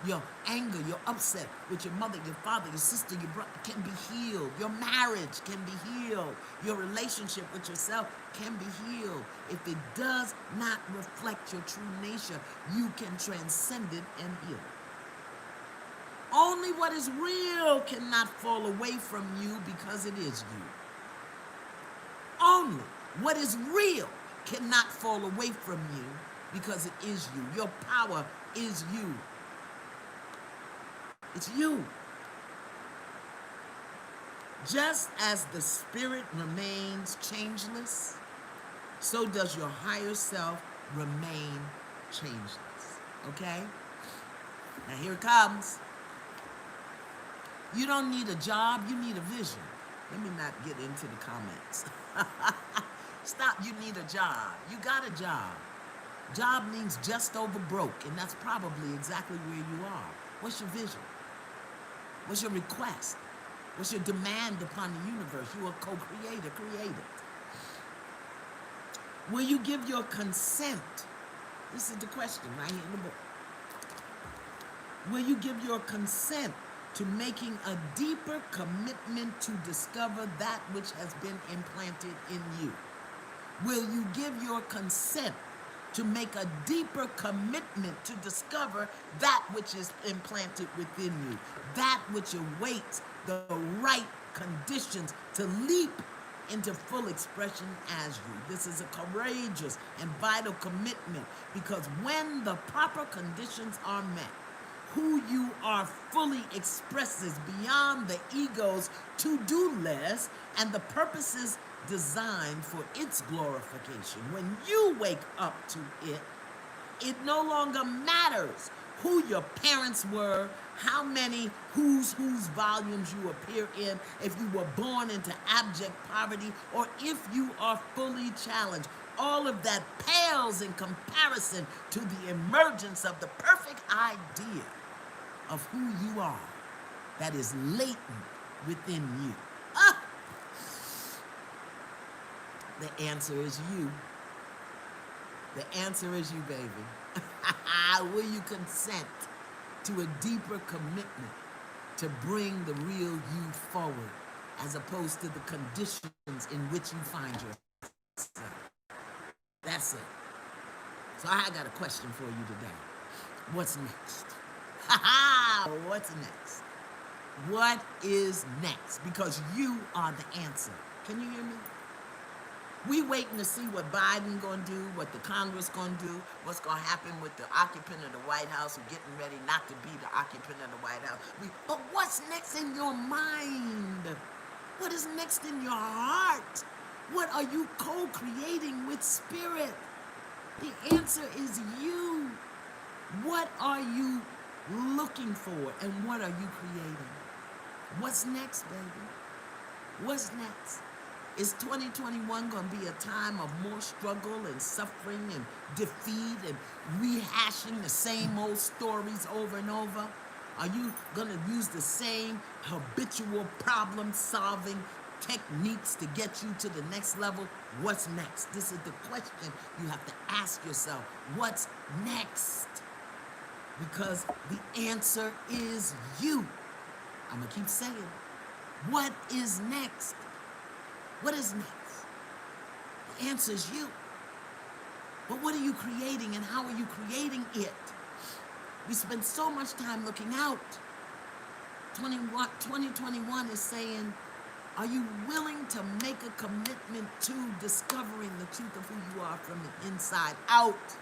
Your anger, your upset with your mother, your father, your sister, your brother can be healed. Your marriage can be healed. Your relationship with yourself can be healed. If it does not reflect your true nature, you can transcend it and heal it. Only what is real cannot fall away from you because it is you. Only what is real cannot fall away from you because it is you. Your power is you. It's you. Just as the spirit remains changeless, so does your higher self remain changeless. Okay? Now here it comes. You don't need a job, you need a vision. Let me not get into the comments. Stop, you need a job. You got a job. Job means just over broke, and that's probably exactly where you are. What's your vision? What's your request? What's your demand upon the universe? You are co-creator, create it. Will you give your consent? This is the question right here in the book. Will you give your consent to making a deeper commitment to discover that which has been implanted in you? Will you give your consent to make a deeper commitment to discover that which is implanted within you, that which awaits the right conditions to leap into full expression as you? This is a courageous and vital commitment, because when the proper conditions are met, who you are fully expresses beyond the ego's to-do list and the purposes designed for its glorification. When you wake up to it, it no longer matters who your parents were, how many whose volumes you appear in, if you were born into abject poverty, or if you are fully challenged. All of that pales in comparison to the emergence of the perfect idea of who you are that is latent within you. The answer is you. The answer is you, baby. Will you consent to a deeper commitment to bring the real you forward, as opposed to the conditions in which you find yourself? That's it. So I got a question for you today. What's next? What's next? What is next? Because you are the answer. Can you hear me? We waiting to see what Biden gonna do, what the Congress gonna do, what's gonna happen with the occupant of the White House, who getting ready not to be the occupant of the White House. But what's next in your mind? What is next in your heart? What are you co-creating with spirit? The answer is you. What are you looking for, and what are you creating? What's next, baby? What's next? Is 2021 going to be a time of more struggle and suffering and defeat and rehashing the same old stories over and over? Are you going to use the same habitual problem-solving techniques to get you to the next level? What's next? This is the question you have to ask yourself. What's next? Because the answer is you. I'm going to keep saying, what is next? What is next? The answer is you. But what are you creating, and how are you creating it? We spend so much time looking out. 2021 is saying, are you willing to make a commitment to discovering the truth of who you are from the inside out?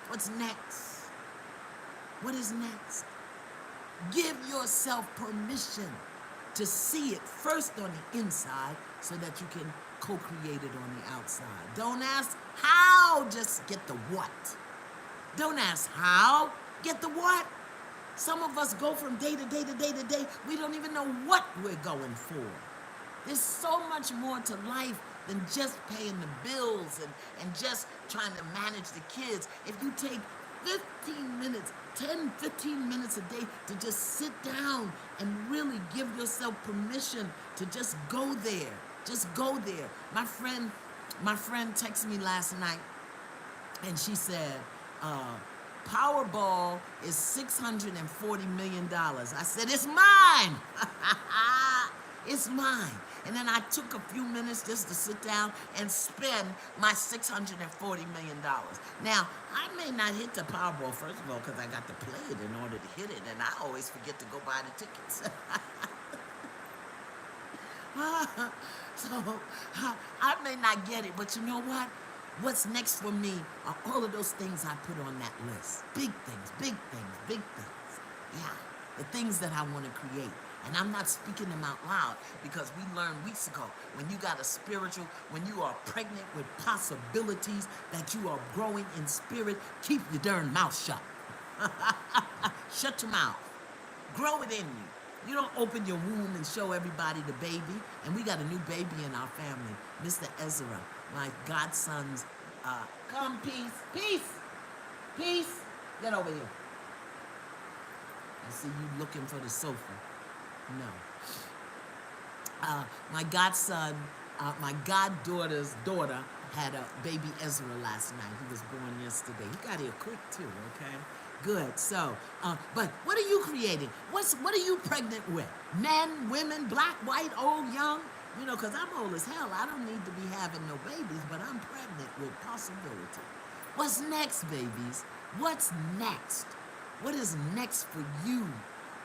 What's next? What is next? Give yourself permission to see it first on the inside so that you can co-create it on the outside. Don't ask how, just get the what. Don't ask how, get the what. Some of us go from day to day to day to day. We don't even know what we're going for. There's so much more to life than just paying the bills and just trying to manage the kids. If you take 15 minutes, 10, 15 minutes a day to just sit down and really give yourself permission to just go there. Just go there. My friend texted me last night, and she said, Powerball is $640 million. I said, it's mine. It's mine. And then I took a few minutes just to sit down and spend my $640 million. Now, I may not hit the Powerball, first of all, because I got to play it in order to hit it, and I always forget to go buy the tickets. So, I may not get it, but you know what? What's next for me are all of those things I put on that list. Big things, big things, big things. Yeah, the things that I want to create. And I'm not speaking them out loud because we learned weeks ago, when you got a spiritual, when you are pregnant with possibilities, that you are growing in spirit, keep your darn mouth shut. Shut your mouth. Grow it in you. You don't open your womb and show everybody the baby. And we got a new baby in our family, Mr. Ezra, my godson's. Come, peace, peace, peace. Get over here. I see you looking for the sofa. No. My godson, my goddaughter's daughter had a baby Ezra last night. He was born yesterday. He got here quick too, okay? Good. So, but what are you creating? What are you pregnant with? Men, women, black, white, old, young? You know, because I'm old as hell. I don't need to be having no babies, but I'm pregnant with possibility. What's next, babies? What's next? What is next for you?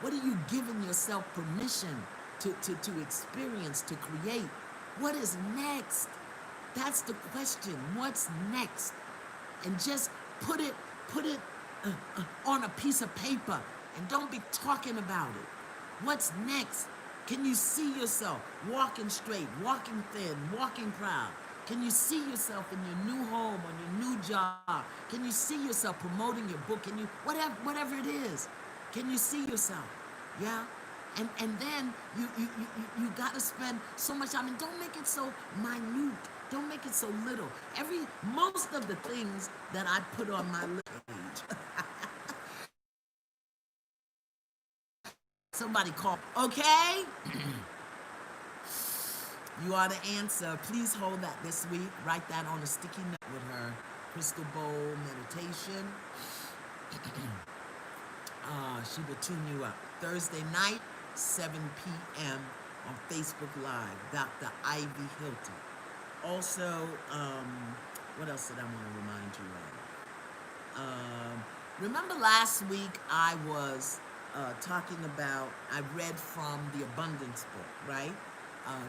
What are you giving yourself permission to experience, to create? What is next? That's the question. What's next? And just put it on a piece of paper and don't be talking about it. What's next? Can you see yourself walking straight, walking thin, walking proud? Can you see yourself in your new home, on your new job? Can you see yourself promoting your book? Can you, whatever it is, can you see yourself? Yeah? And then you got to spend so much time, and don't make it so minute. Don't make it so little. Most of the things that I put on my list page. Somebody call. Okay? You are the answer. Please hold that this week. Write that on a sticky note with her crystal bowl meditation. She will tune you up. Thursday night, 7 p.m. on Facebook Live, Dr. Ivy Hilton. Also, what else did I want to remind you of? Remember last week I was talking about, I read from the Abundance book, right?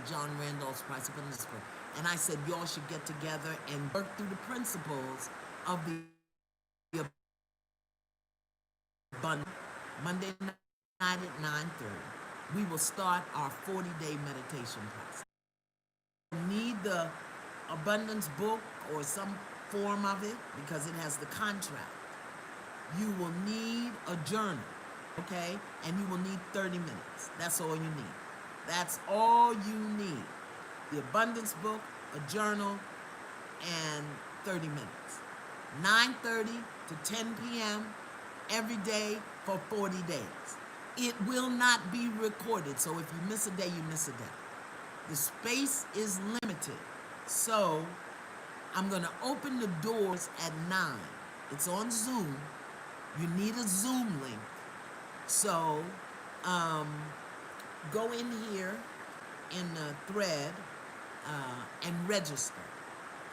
John Randolph's Price Abundance book. And I said, y'all should get together and work through the principles of the Abundance. Monday night at 9:30. We will start our 40-day meditation process. You need the Abundance book or some form of it because it has the contract. You will need a journal, okay? And you will need 30 minutes. That's all you need. That's all you need. The Abundance book, a journal, and 30 minutes. 9:30 to 10 p.m. every day for 40 days. It will not be recorded, so if you miss a day, you miss a day. The space is limited, so I'm going to open the doors at 9. It's on Zoom. You need a Zoom link. So go in here in the thread and register.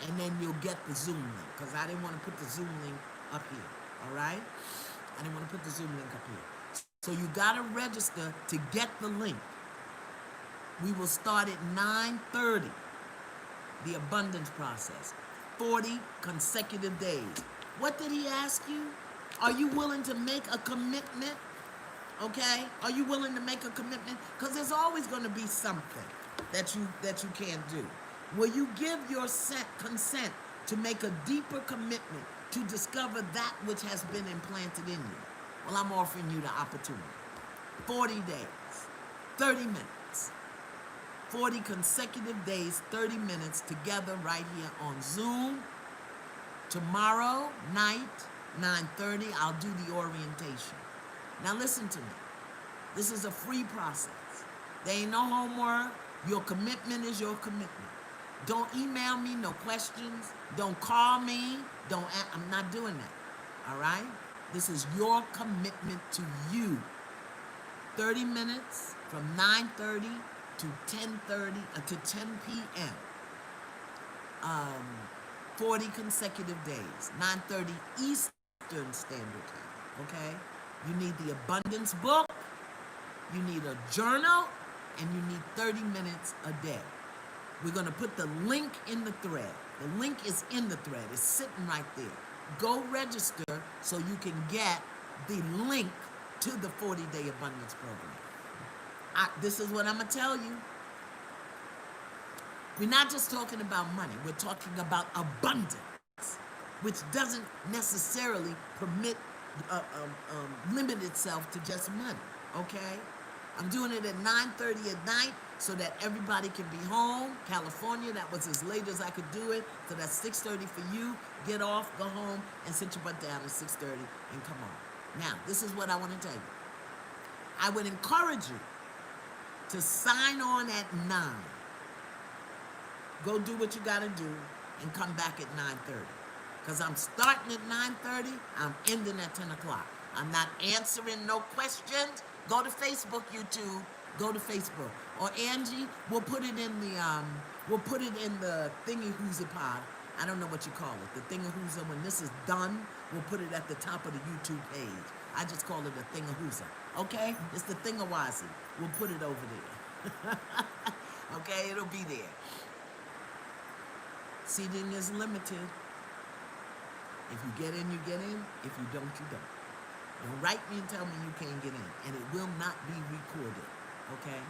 And then you'll get the Zoom link, because I didn't want to put the Zoom link up here, all right? I didn't want to put the Zoom link up here. So you got to register to get the link. We will start at 9:30, the Abundance process, 40 consecutive days. What did he ask you? Are you willing to make a commitment? Okay? Are you willing to make a commitment? Because there's always going to be something that you can't do. Will you give your consent to make a deeper commitment to discover that which has been implanted in you? Well, I'm offering you the opportunity. 40 days, 30 minutes. 40 consecutive days, 30 minutes together right here on Zoom. Tomorrow night, 9:30, I'll do the orientation. Now listen to me. This is a free process. There ain't no homework. Your commitment is your commitment. Don't email me no questions. Don't call me. I'm not doing that. All right? This is your commitment to you. 30 minutes from 9:30 to 10:30 to 10 p.m. 40 consecutive days, 9:30 Eastern Standard Time, okay? You need the abundance book, you need a journal, and you need 30 minutes a day. We're going to put the link in the thread. The link is in the thread. It's sitting right there. Go register so you can get the link to the 40-day abundance program. This is what I'm going to tell you. We're not just talking about money. We're talking about abundance, which doesn't necessarily limit itself to just money, okay? I'm doing it at 9:30 at night so that everybody can be home. California, that was as late as I could do it. So that's 6:30 for you. Get off, go home, and sit your butt down at 6:30 and come on. Now, this is what I want to tell you. I would encourage you to sign on at 9. Go do what you got to do and come back at 9:30. Because I'm starting at 9:30, I'm ending at 10 o'clock. I'm not answering no questions. Go to Facebook, YouTube. Go to Facebook. Or Angie, we'll put it in the thingy-hoozy pod. I don't know what you call it. The thingy-hoozy. When this is done, we'll put it at the top of the YouTube page. I just call it a thingy-hoozy. Okay? It's the thingy-wazi. We'll put it over there. Okay? It'll be there. Seating is limited. If you get in, you get in. If you don't, you don't. Don't write me and tell me you can't get in. And it will not be recorded. Okay?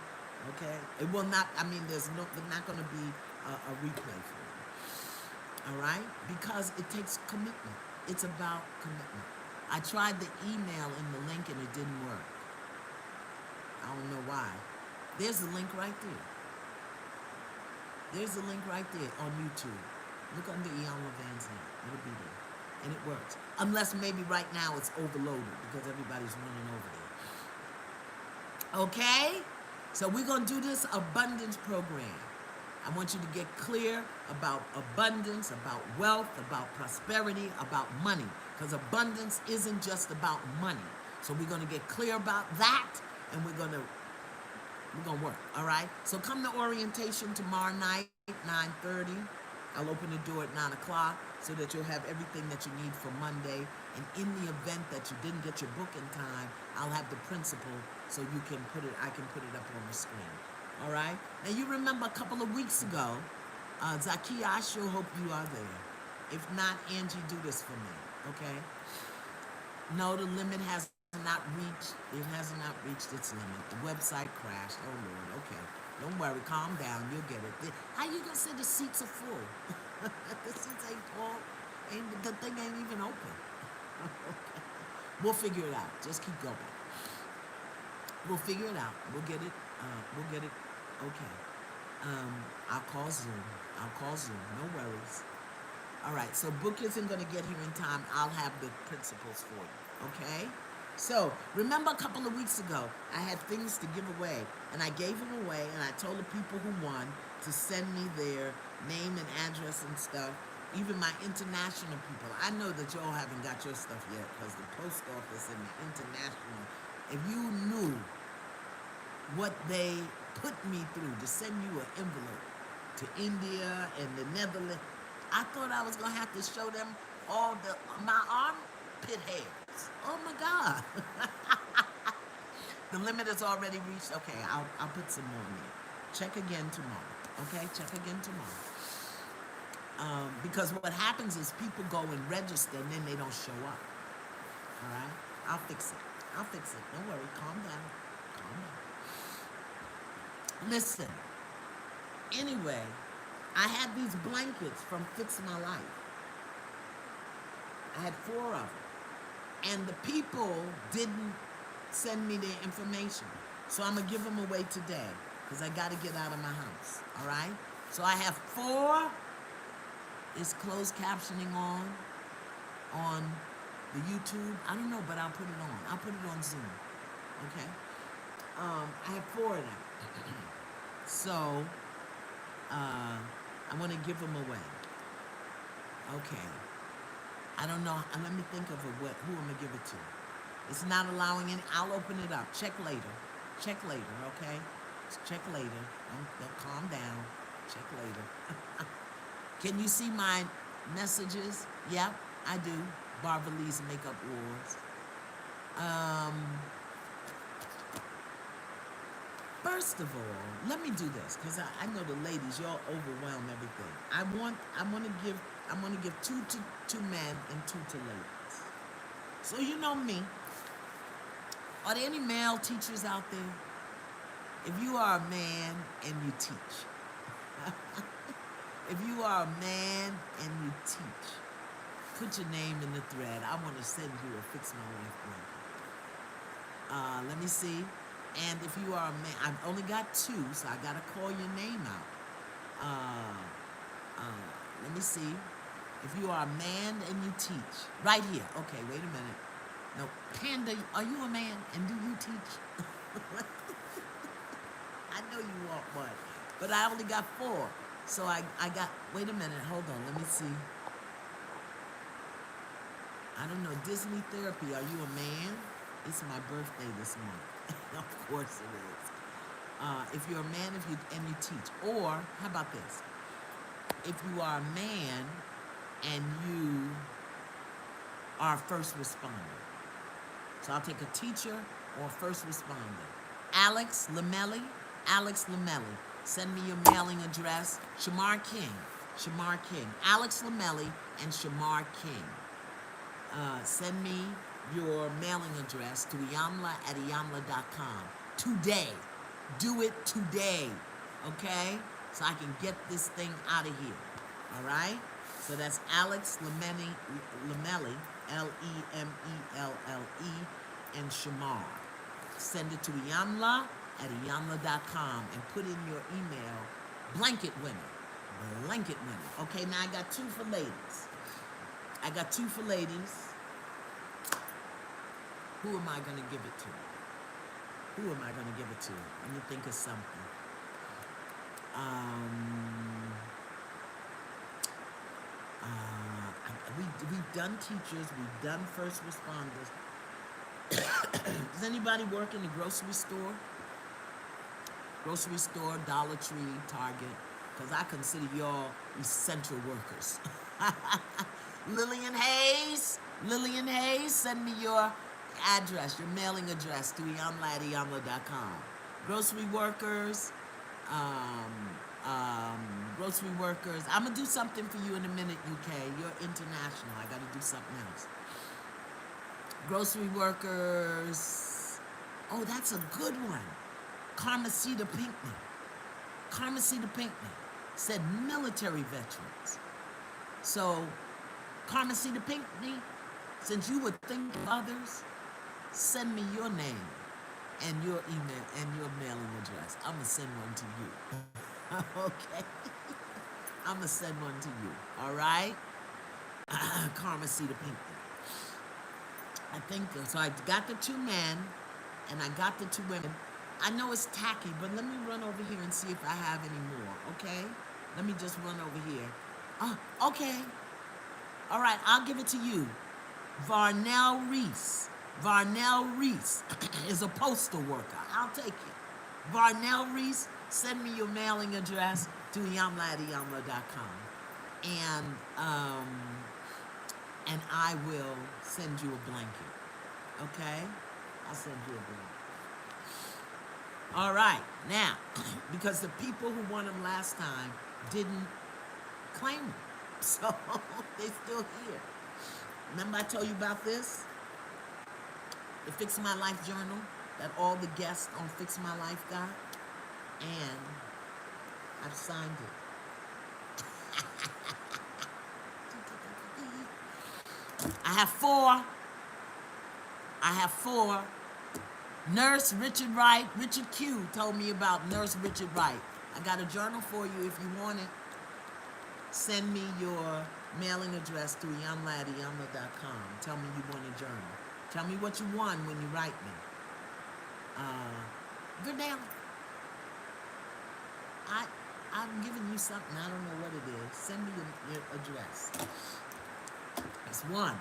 Okay? It will not, there's not going to be a replay for it. All right? Because it takes commitment. It's about commitment. I tried the email in the link and it didn't work. I don't know why. There's the link right there. There's the link right there on YouTube. Look under Iyanla Vanzant. It'll be there. And it works. Unless maybe right now it's overloaded because everybody's running over there. Okay? So we're going to do this abundance program. I want you to get clear about abundance, about wealth, about prosperity, about money. Because abundance isn't just about money. So we're going to get clear about that, and we're going to work, all right? So come to orientation tomorrow night, 9:30. I'll open the door at 9 o'clock so that you'll have everything that you need for Monday. And in the event that you didn't get your book in time, I'll have the principal so I can put it up on the screen. All right? Now, you remember a couple of weeks ago, Zakia, I sure hope you are there. If not, Angie, do this for me, okay? No, the limit has not reached. It has not reached its limit. The website crashed. Oh, Lord, okay. Don't worry, calm down, you'll get it. How you gonna say the seats are full? The seats ain't full, the thing ain't even open. Okay. We'll figure it out, just keep going. We'll figure it out, we'll get it, okay. I'll call Zoom, no worries. All right, so book isn't gonna get here in time, I'll have the principles for you, okay? So, remember a couple of weeks ago, I had things to give away, and I gave them away, and I told the people who won to send me their name and address and stuff, even my international people. I know that y'all haven't got your stuff yet, because the post office and the international, if you knew what they put me through to send you an envelope to India and the Netherlands, I thought I was going to have to show them all my armpit hairs. Oh my God. The limit is already reached. Okay, I'll put some more in there. Check again tomorrow. Okay, check again tomorrow. Because what happens is people go and register and then they don't show up. All right? I'll fix it. Don't worry. Calm down. Listen. Anyway, I had these blankets from Fix My Life. I had 4 of them. And the people didn't send me their information. So I'm going to give them away today because I got to get out of my house. All right? So I have 4. Is closed captioning on the YouTube? I don't know, but I'll put it on. I'll put it on Zoom. Okay? I have 4 of them. So I want to give them away. Okay. I don't know. Let me think of who I'm going to give it to. It's not allowing any. I'll open it up. Check later. Check later, okay? Check later. Calm down. Check later. Can you see my messages? Yep, I do. Barbalese Makeup Wars. First of all, let me do this because I know the ladies, y'all overwhelm everything. I'm gonna give two men and two to ladies. So you know me. Are there any male teachers out there? If you are a man and you teach, if you are a man and you teach, put your name in the thread. I want to send you a Fix My Life blanket. Let me see. And if you are a man, I've only got two, so I gotta call your name out. Let me see. If you are a man and you teach, right here. Okay, wait a minute. No, Panda, are you a man and do you teach? I know you want one, but I only got 4. So I got, wait a minute, hold on, let me see. I don't know, Disney Therapy, are you a man? It's my birthday this month. Of course it is. If you're a man and you teach, or how about this? If you are a man and you are a first responder. So I'll take a teacher or a first responder. Alex Lamelli, send me your mailing address. Shamar King, Alex Lamelli and Shamar King. Send me your mailing address to Iyanla@Iyanla.com today. Do it today, okay? So I can get this thing out of here, all right? So that's Alex Lamelli, Lemelle, and Shamar. Send it to Iyanla@Iyanla.com and put in your email, blanket winner. Okay, now I got 2 for ladies. Who am I going to give it to? Let me think of something. We've done teachers, we've done first responders. Does anybody work in the grocery store? Dollar Tree, Target? Because I consider y'all essential workers. Lillian Hayes, send me your address, your mailing address to Iyanla@Iyanla.com. Grocery workers, I'm going to do something for you in a minute, UK. You're international. I got to do something else. Grocery workers. Oh, that's a good one. Carmesita Pinckney said military veterans. So, Carmesita Pinckney, since you would think of others, send me your name and your email and your mailing address. I'm going to send one to you. Okay? I'm going to send one to you. All right? Carmesita Pinckney. I think so. I got the 2 men and I got the 2 women. I know it's tacky, but let me run over here and see if I have any more, okay? Let me just run over here. Oh, okay. All right, I'll give it to you. Varnell Reese is a postal worker. I'll take it. Varnell Reese, send me your mailing address to Iyanla@Iyanla.com. And I will send you a blanket. Okay? I'll send you a blanket. All right. Now, because the people who won them last time didn't claim them. So they're still here. Remember I told you about this? The Fix My Life journal that all the guests on Fix My Life got? And I've signed it. I have four. Nurse Richard Wright, Richard Q told me about Nurse Richard Wright. I got a journal for you if you want it. Send me your mailing address to Iyanla@Iyanla.com. Tell me you want a journal. Tell me what you want when you write me. Good now. I'm giving you something. I don't know what it is. Send me your address. That's one.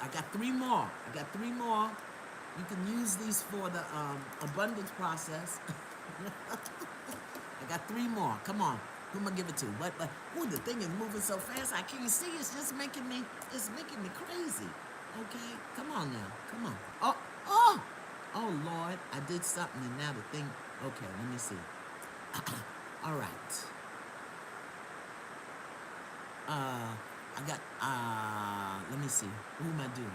I got three more. I got three more. You can use these for the abundance process. I got three more. Come on. Who am I give it to? What? Ooh, the thing is moving so fast. I can't see. It's making me crazy. Okay. Come on now. Come on. Oh, Lord. I did something and now the thing. Okay. Let me see. All right. I got, let me see. Who am I doing?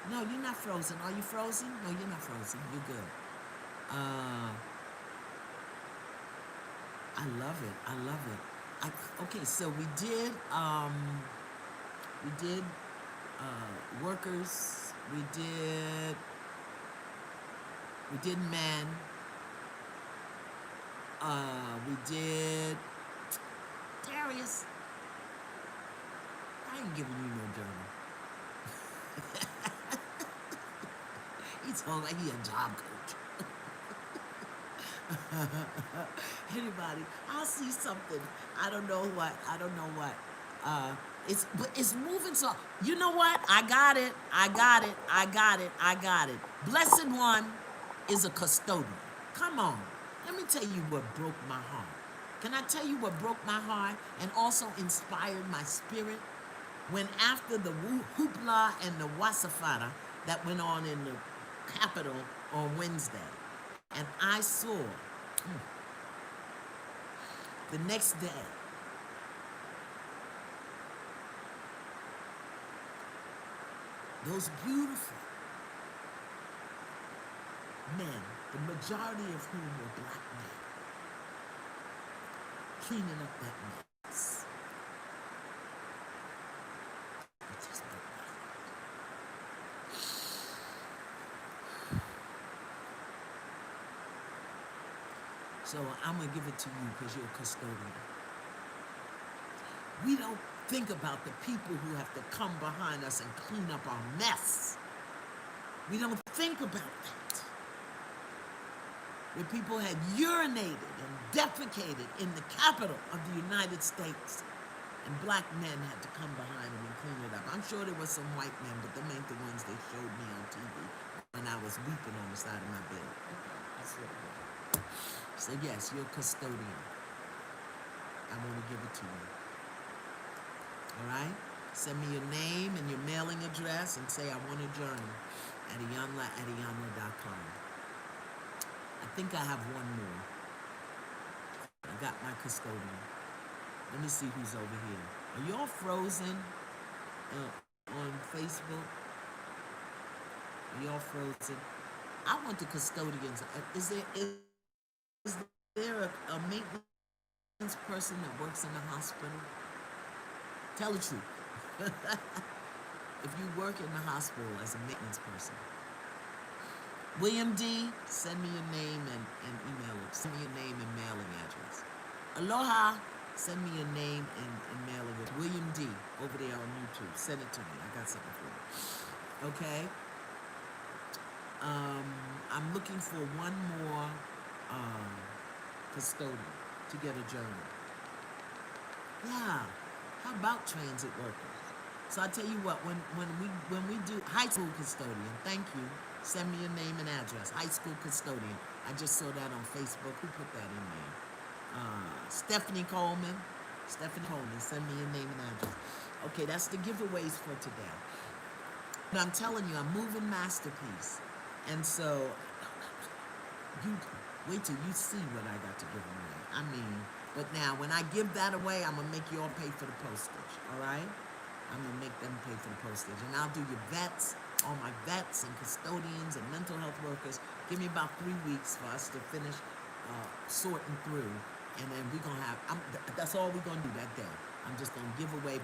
No, you're not frozen. Are you frozen? No, you're not frozen. You're good. I love it. I love it. Okay, so we did workers. We did men. We did Darius. I ain't giving you no journal. He told me he a job coach. Anybody, I'll see something. I don't know what. It's moving so. You know what? I got it. Blessed one is a custodian. Come on. Let me tell you what broke my heart. Can I tell you what broke my heart and also inspired my spirit? When after the hoopla and the wasafara that went on in the Capitol on Wednesday, and I saw the next day those beautiful men, the majority of whom were black men, cleaning up that mess. It just broke my heart. So I'm going to give it to you because you're a custodian. We don't think about the people who have to come behind us and clean up our mess. We don't think about that. Where people had urinated and defecated in the capital of the United States, and black men had to come behind them and clean it up. I'm sure there were some white men, but them ain't the ones they showed me on TV when I was weeping on the side of my bed. That's what it was. So yes, you're a custodian. I want to give it to you. All right? Send me your name and your mailing address and say I want a journal at Iyanla@Iyanla.com. I think I have one more. I got my custodian. Let me see who's over here. Are y'all frozen on Facebook? Are y'all frozen? I want the custodians. Is there a maintenance person that works in the hospital? Tell the truth. If you work in the hospital as a maintenance person. William D., send me your name and email it. Send me your name and mailing address. Aloha, send me your name and mailing address. William D., over there on YouTube. Send it to me. I got something for you. Okay? I'm looking for one more custodian to get a journal. Yeah. How about transit workers? So I tell you what, when we do high school custodian, thank you. Send me your name and address. High school custodian. I just saw that on Facebook. Who put that in there? Stephanie Coleman. Send me your name and address. Okay, that's the giveaways for today. But I'm telling you, I'm moving masterpiece. And so, you wait till you see what I got to give away. I mean, but now when I give that away, I'm gonna make you all pay for the postage, all right? I'm gonna make them pay for the postage. And I'll do your vets, all my vets and custodians and mental health workers. Give me about 3 weeks for us to finish sorting through. And then we're gonna have, that's all we're gonna do that day. I'm just gonna give away.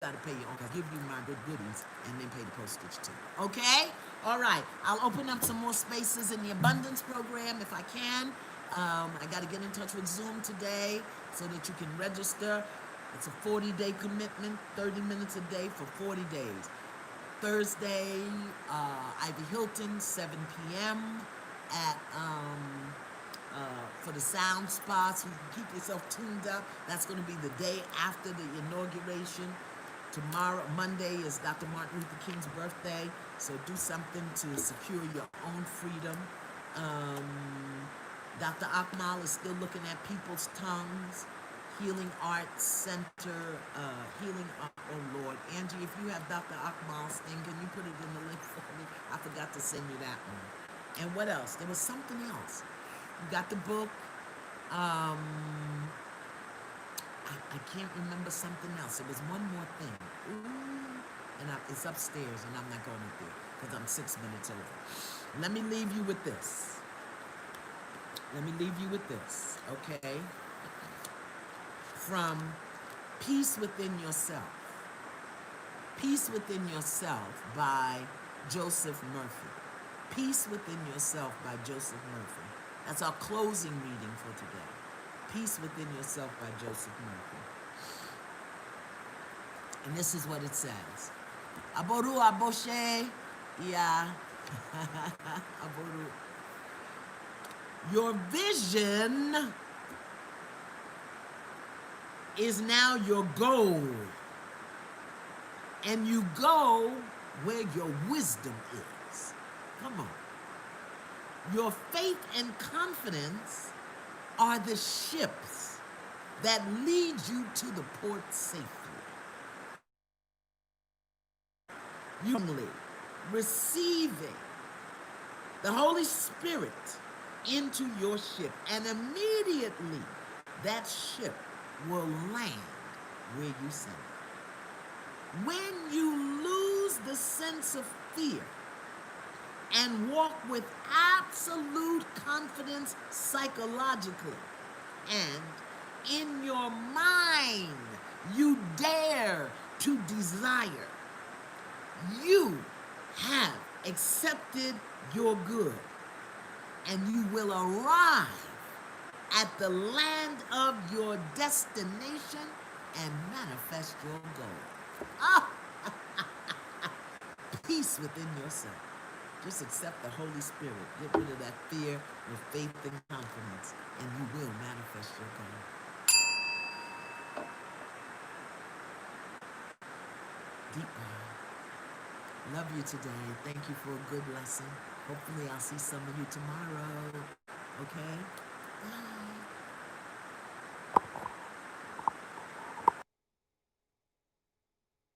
Gotta pay you, I'll give you my good goodies and then pay the postage too. Okay? All right. I'll open up some more spaces in the abundance program if I can. I got to get in touch with Zoom today so that you can register. It's a 40-day commitment, 30 minutes a day for 40 days. Thursday, Ivy Hilton, 7 p.m. at for the sound spots. You can keep yourself tuned up. That's going to be the day after the inauguration Tomorrow, Monday, is Dr. Martin Luther King's birthday, so do something to secure your own freedom. Dr. Akmal is still looking at people's tongues. Healing Arts Center, Healing Art, oh Lord. Angie, if you have Dr. Akmal's thing, can you put it in the link for me? I forgot to send you that one. And what else? There was something else. You got the book. I can't remember something else. There was one more thing. Ooh, and it's upstairs, and I'm not going up there because I'm 6 minutes over. Let me leave you with this. Okay? From Peace Within Yourself. Peace Within Yourself by Joseph Murphy. Peace Within Yourself by Joseph Murphy. That's our closing reading for today. Peace Within Yourself by Joseph Murphy. And this is what it says. Aboru aboshe, yeah. Aboru. Your vision is now your goal. And you go where your wisdom is. Come on. Your faith and confidence are the ships that lead you to the port safely. You receiving the Holy Spirit into your ship, and immediately that ship will land where you send it. When you lose the sense of fear and walk with absolute confidence psychologically, and in your mind you dare to desire, you have accepted your good, and you will arrive at the land of your destination and manifest your goal. Peace within yourself. Just accept the Holy Spirit. Get rid of that fear with faith and confidence, and you will manifest your goal. Deep breath. Love you today. Thank you for a good lesson. Hopefully I'll see some of you tomorrow. Okay? Bye.